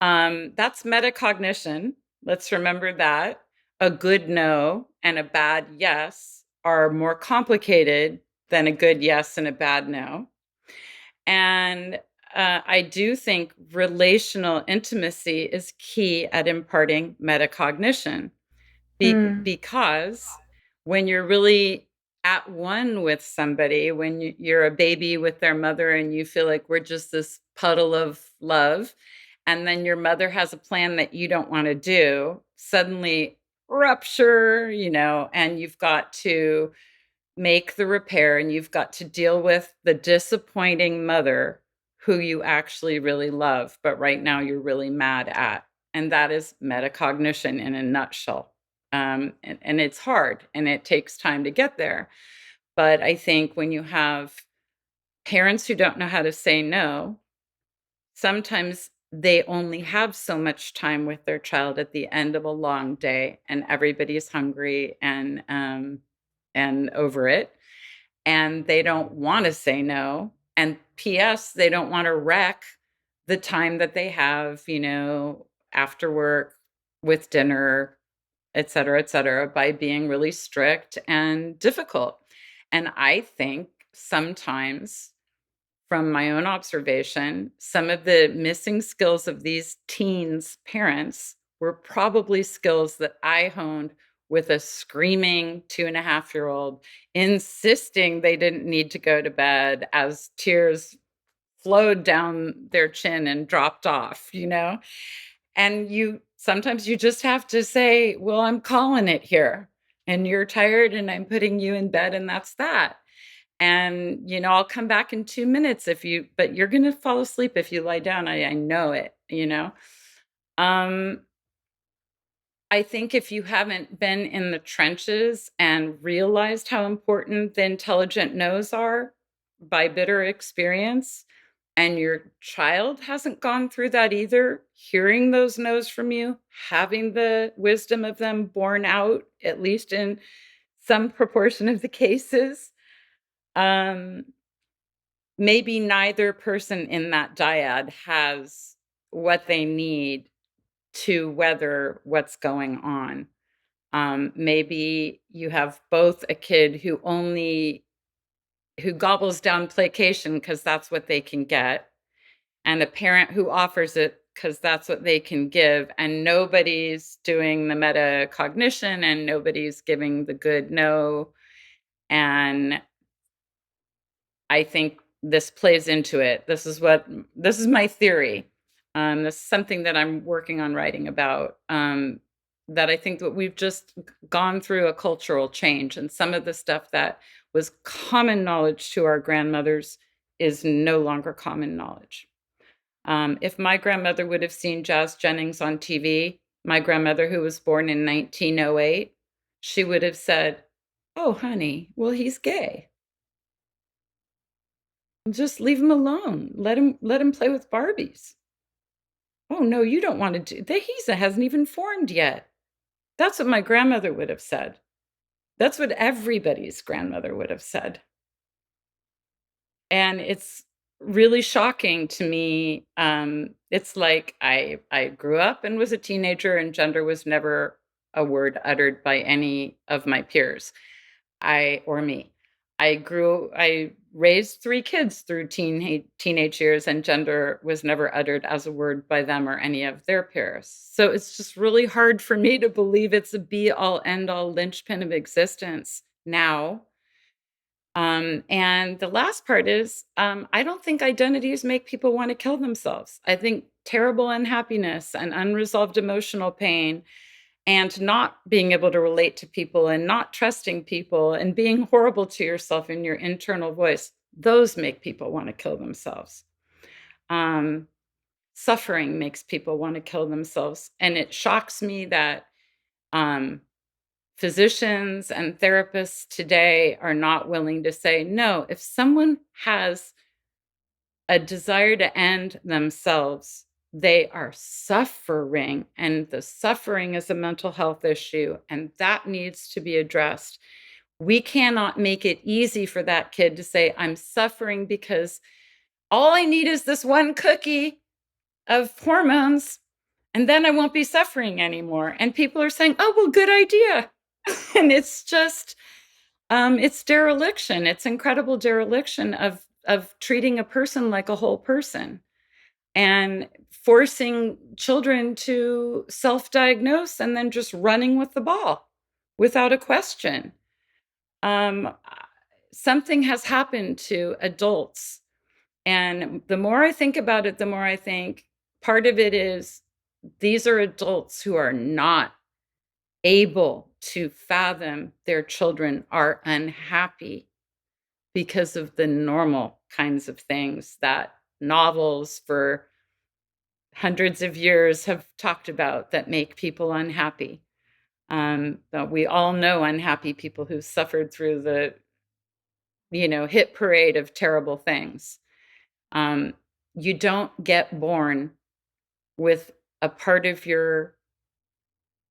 Speaker 1: that's metacognition. Let's remember that a good no and a bad yes are more complicated than a good yes and a bad no. And I do think relational intimacy is key at imparting metacognition
Speaker 3: Mm.
Speaker 1: because when you're really at one with somebody, when you're a baby with their mother and you feel like we're just this puddle of love, and then your mother has a plan that you don't want to do, suddenly rupture, and you've got to make the repair and you've got to deal with the disappointing mother who you actually really love, but right now you're really mad at. And that is metacognition in a nutshell. And it's hard and it takes time to get there. But I think when you have parents who don't know how to say no, sometimes they only have so much time with their child at the end of a long day, and everybody's hungry and over it, and they don't want to say no. And P.S., they don't want to wreck the time that they have, after work with dinner, et cetera, by being really strict and difficult. And I think sometimes, from my own observation, some of the missing skills of these teens' parents were probably skills that I honed with a screaming 2.5-year-old, insisting they didn't need to go to bed as tears flowed down their chin and dropped off, And sometimes you just have to say, well, I'm calling it here. And you're tired and I'm putting you in bed, and that's that. And, I'll come back in 2 minutes but you're going to fall asleep if you lie down. I know it. Um, I think if you haven't been in the trenches and realized how important the intelligent no's are by bitter experience, and your child hasn't gone through that either, hearing those no's from you, having the wisdom of them borne out, at least in some proportion of the cases, um, maybe neither person in that dyad has what they need to weather what's going on. Maybe you have both a kid who gobbles down placation because that's what they can get, and a parent who offers it because that's what they can give, and nobody's doing the metacognition and nobody's giving the good no. And I think this plays into it. This is my theory. This is something that I'm working on writing about. That I think that we've just gone through a cultural change, and some of the stuff that was common knowledge to our grandmothers is no longer common knowledge. If my grandmother would have seen Jazz Jennings on TV, my grandmother, who was born in 1908, she would have said, "Oh, honey, well, he's gay. Just leave him alone. Let him play with Barbies. Oh, no, you don't want to do that. He hasn't even formed yet." That's what my grandmother would have said. That's what everybody's grandmother would have said. And it's really shocking to me. It's like I grew up and was a teenager, and gender was never a word uttered by any of my peers, or me. I raised 3 kids through teenage years, and gender was never uttered as a word by them or any of their peers. So it's just really hard for me to believe it's a be-all, end-all linchpin of existence now. And the last part is, I don't think identities make people want to kill themselves. I think terrible unhappiness and unresolved emotional pain and not being able to relate to people and not trusting people and being horrible to yourself in your internal voice, those make people want to kill themselves. Um, Suffering makes people want to kill themselves. And it shocks me that um, physicians and therapists today are not willing to say, no, if someone has a desire to end themselves, they are suffering, and the suffering is a mental health issue, and that needs to be addressed. We cannot make it easy for that kid to say, I'm suffering because all I need is this one cookie of hormones, and then I won't be suffering anymore. And people are saying, oh, well, good idea. And it's just, it's dereliction. It's incredible dereliction of treating a person like a whole person and forcing children to self-diagnose and then just running with the ball without a question. Um, Something has happened to adults. And the more I think about it, the more I think part of it is these are adults who are not able to fathom their children are unhappy because of the normal kinds of things that novels for hundreds of years have talked about that make people unhappy. But we all know unhappy people who suffered through the, hit parade of terrible things. You don't get born with a part of your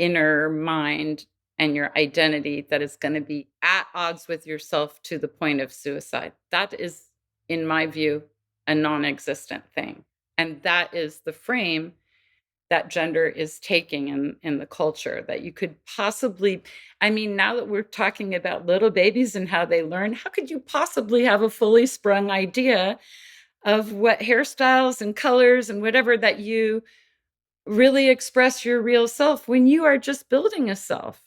Speaker 1: inner mind and your identity that is going to be at odds with yourself to the point of suicide. That is, in my view, a non-existent thing. And that is the frame that gender is taking in the culture, that you could possibly, I mean, now that we're talking about little babies and how they learn, how could you possibly have a fully sprung idea of what hairstyles and colors and whatever that you really express your real self when you are just building a self?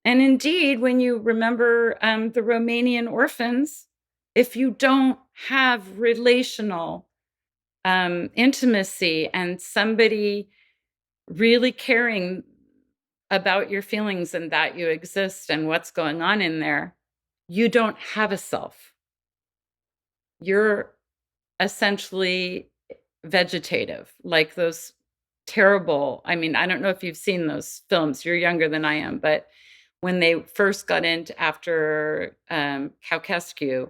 Speaker 1: And indeed, when you remember the Romanian orphans, if you don't have relational intimacy and somebody really caring about your feelings and that you exist and what's going on in there, you don't have a self. You're essentially vegetative, like those terrible, I mean, I don't know if you've seen those films. You're younger than I am, but when they first got into after Ceausescu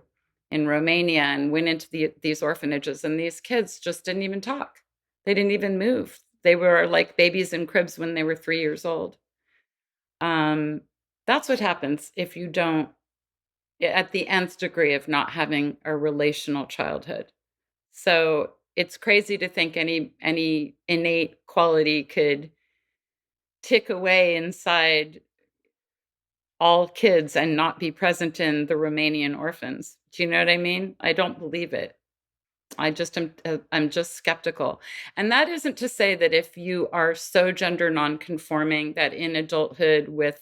Speaker 1: in Romania and went into these orphanages, and these kids just didn't even talk. They didn't even move. They were like babies in cribs when they were 3 years old. That's what happens if you don't, at the nth degree of not having a relational childhood. So it's crazy to think any innate quality could tick away inside all kids and not be present in the Romanian orphans. Do you know what I mean? I don't believe it. I'm just skeptical. And that isn't to say that if you are so gender nonconforming that in adulthood with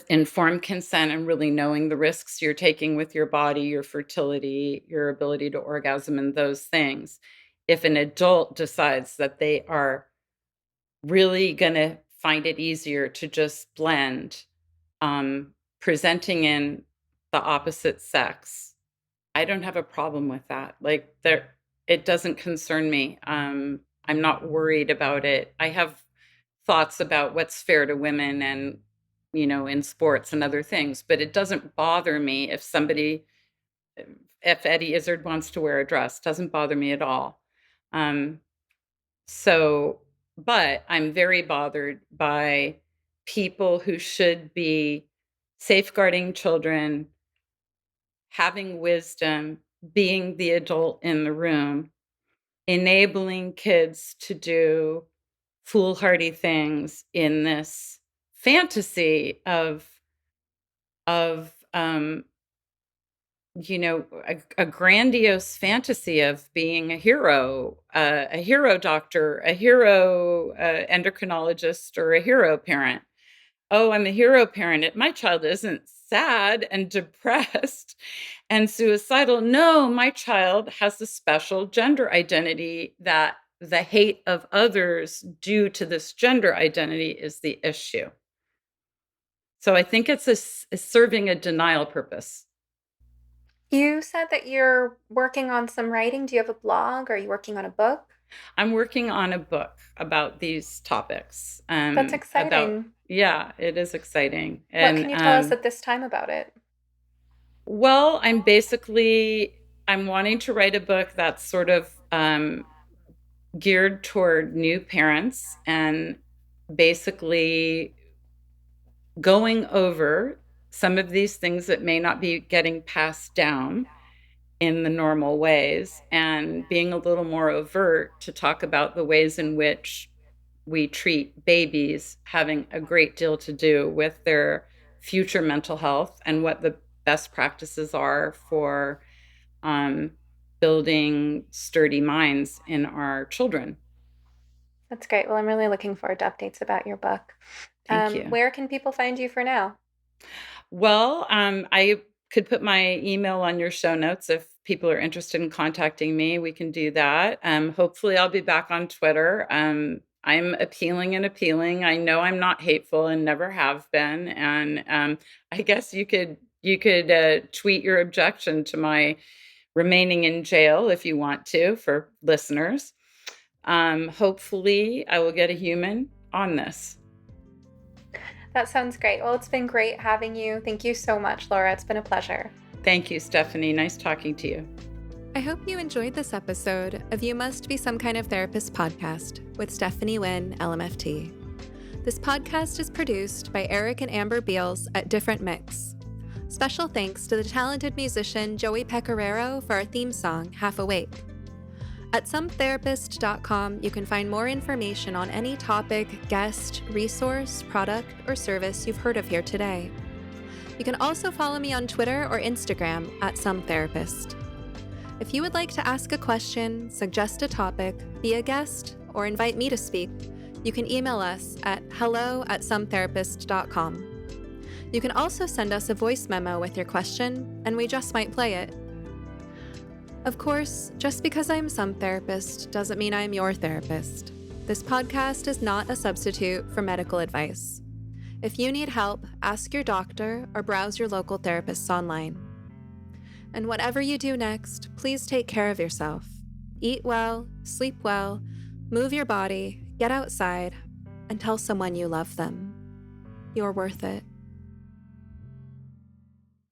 Speaker 1: informed consent and really knowing the risks you're taking with your body, your fertility, your ability to orgasm and those things, if an adult decides that they are really going to find it easier to just blend, presenting in the opposite sex, I don't have a problem with that. Like it doesn't concern me. I'm not worried about it. I have thoughts about what's fair to women and, in sports and other things, but it doesn't bother me if Eddie Izzard wants to wear a dress, doesn't bother me at all. So, but I'm very bothered by people who should be safeguarding children, having wisdom, being the adult in the room, enabling kids to do foolhardy things in this fantasy of a grandiose fantasy of being a hero doctor, a hero endocrinologist, or a hero parent. Oh, I'm a hero parent. My child isn't sad and depressed and suicidal. No, my child has a special gender identity that the hate of others due to this gender identity is the issue. So I think it's serving a denial purpose.
Speaker 3: You said that you're working on some writing. Do you have a blog? Are you working on a book?
Speaker 1: I'm working on a book about these topics.
Speaker 3: That's exciting.
Speaker 1: Yeah, it is exciting.
Speaker 3: What can you tell us at this time about it?
Speaker 1: Well, I'm wanting to write a book that's sort of geared toward new parents and basically going over some of these things that may not be getting passed down in the normal ways, and being a little more overt to talk about the ways in which we treat babies having a great deal to do with their future mental health and what the best practices are for building sturdy minds in our children.
Speaker 3: That's great. Well, I'm really looking forward to updates about your book.
Speaker 1: Thank you.
Speaker 3: Where can people find you for now?
Speaker 1: Well, I could put my email on your show notes. If people are interested in contacting me, we can do that. Hopefully I'll be back on Twitter. I'm appealing. I know I'm not hateful and never have been. And I guess you could tweet your objection to my remaining in jail if you want to, for listeners. Hopefully I will get a human on this.
Speaker 3: That sounds great. Well, it's been great having you. Thank you so much, Laura. It's been a pleasure.
Speaker 1: Thank you, Stephanie. Nice talking to you.
Speaker 4: I hope you enjoyed this episode of You Must Be Some Kind of Therapist podcast with Stephanie Wynn, LMFT. This podcast is produced by Eric and Amber Beals at Different Mix. Special thanks to the talented musician Joey Pecoraro for our theme song, Half Awake. At sometherapist.com, you can find more information on any topic, guest, resource, product, or service you've heard of here today. You can also follow me on Twitter or Instagram at sometherapist. If you would like to ask a question, suggest a topic, be a guest, or invite me to speak, you can email us at hello@sometherapist.com. You can also send us a voice memo with your question, and we just might play it. Of course, just because I'm some therapist doesn't mean I'm your therapist. This podcast is not a substitute for medical advice. If you need help, ask your doctor or browse your local therapists online. And whatever you do next, please take care of yourself. Eat well, sleep well, move your body, get outside, and tell someone you love them. You're worth it.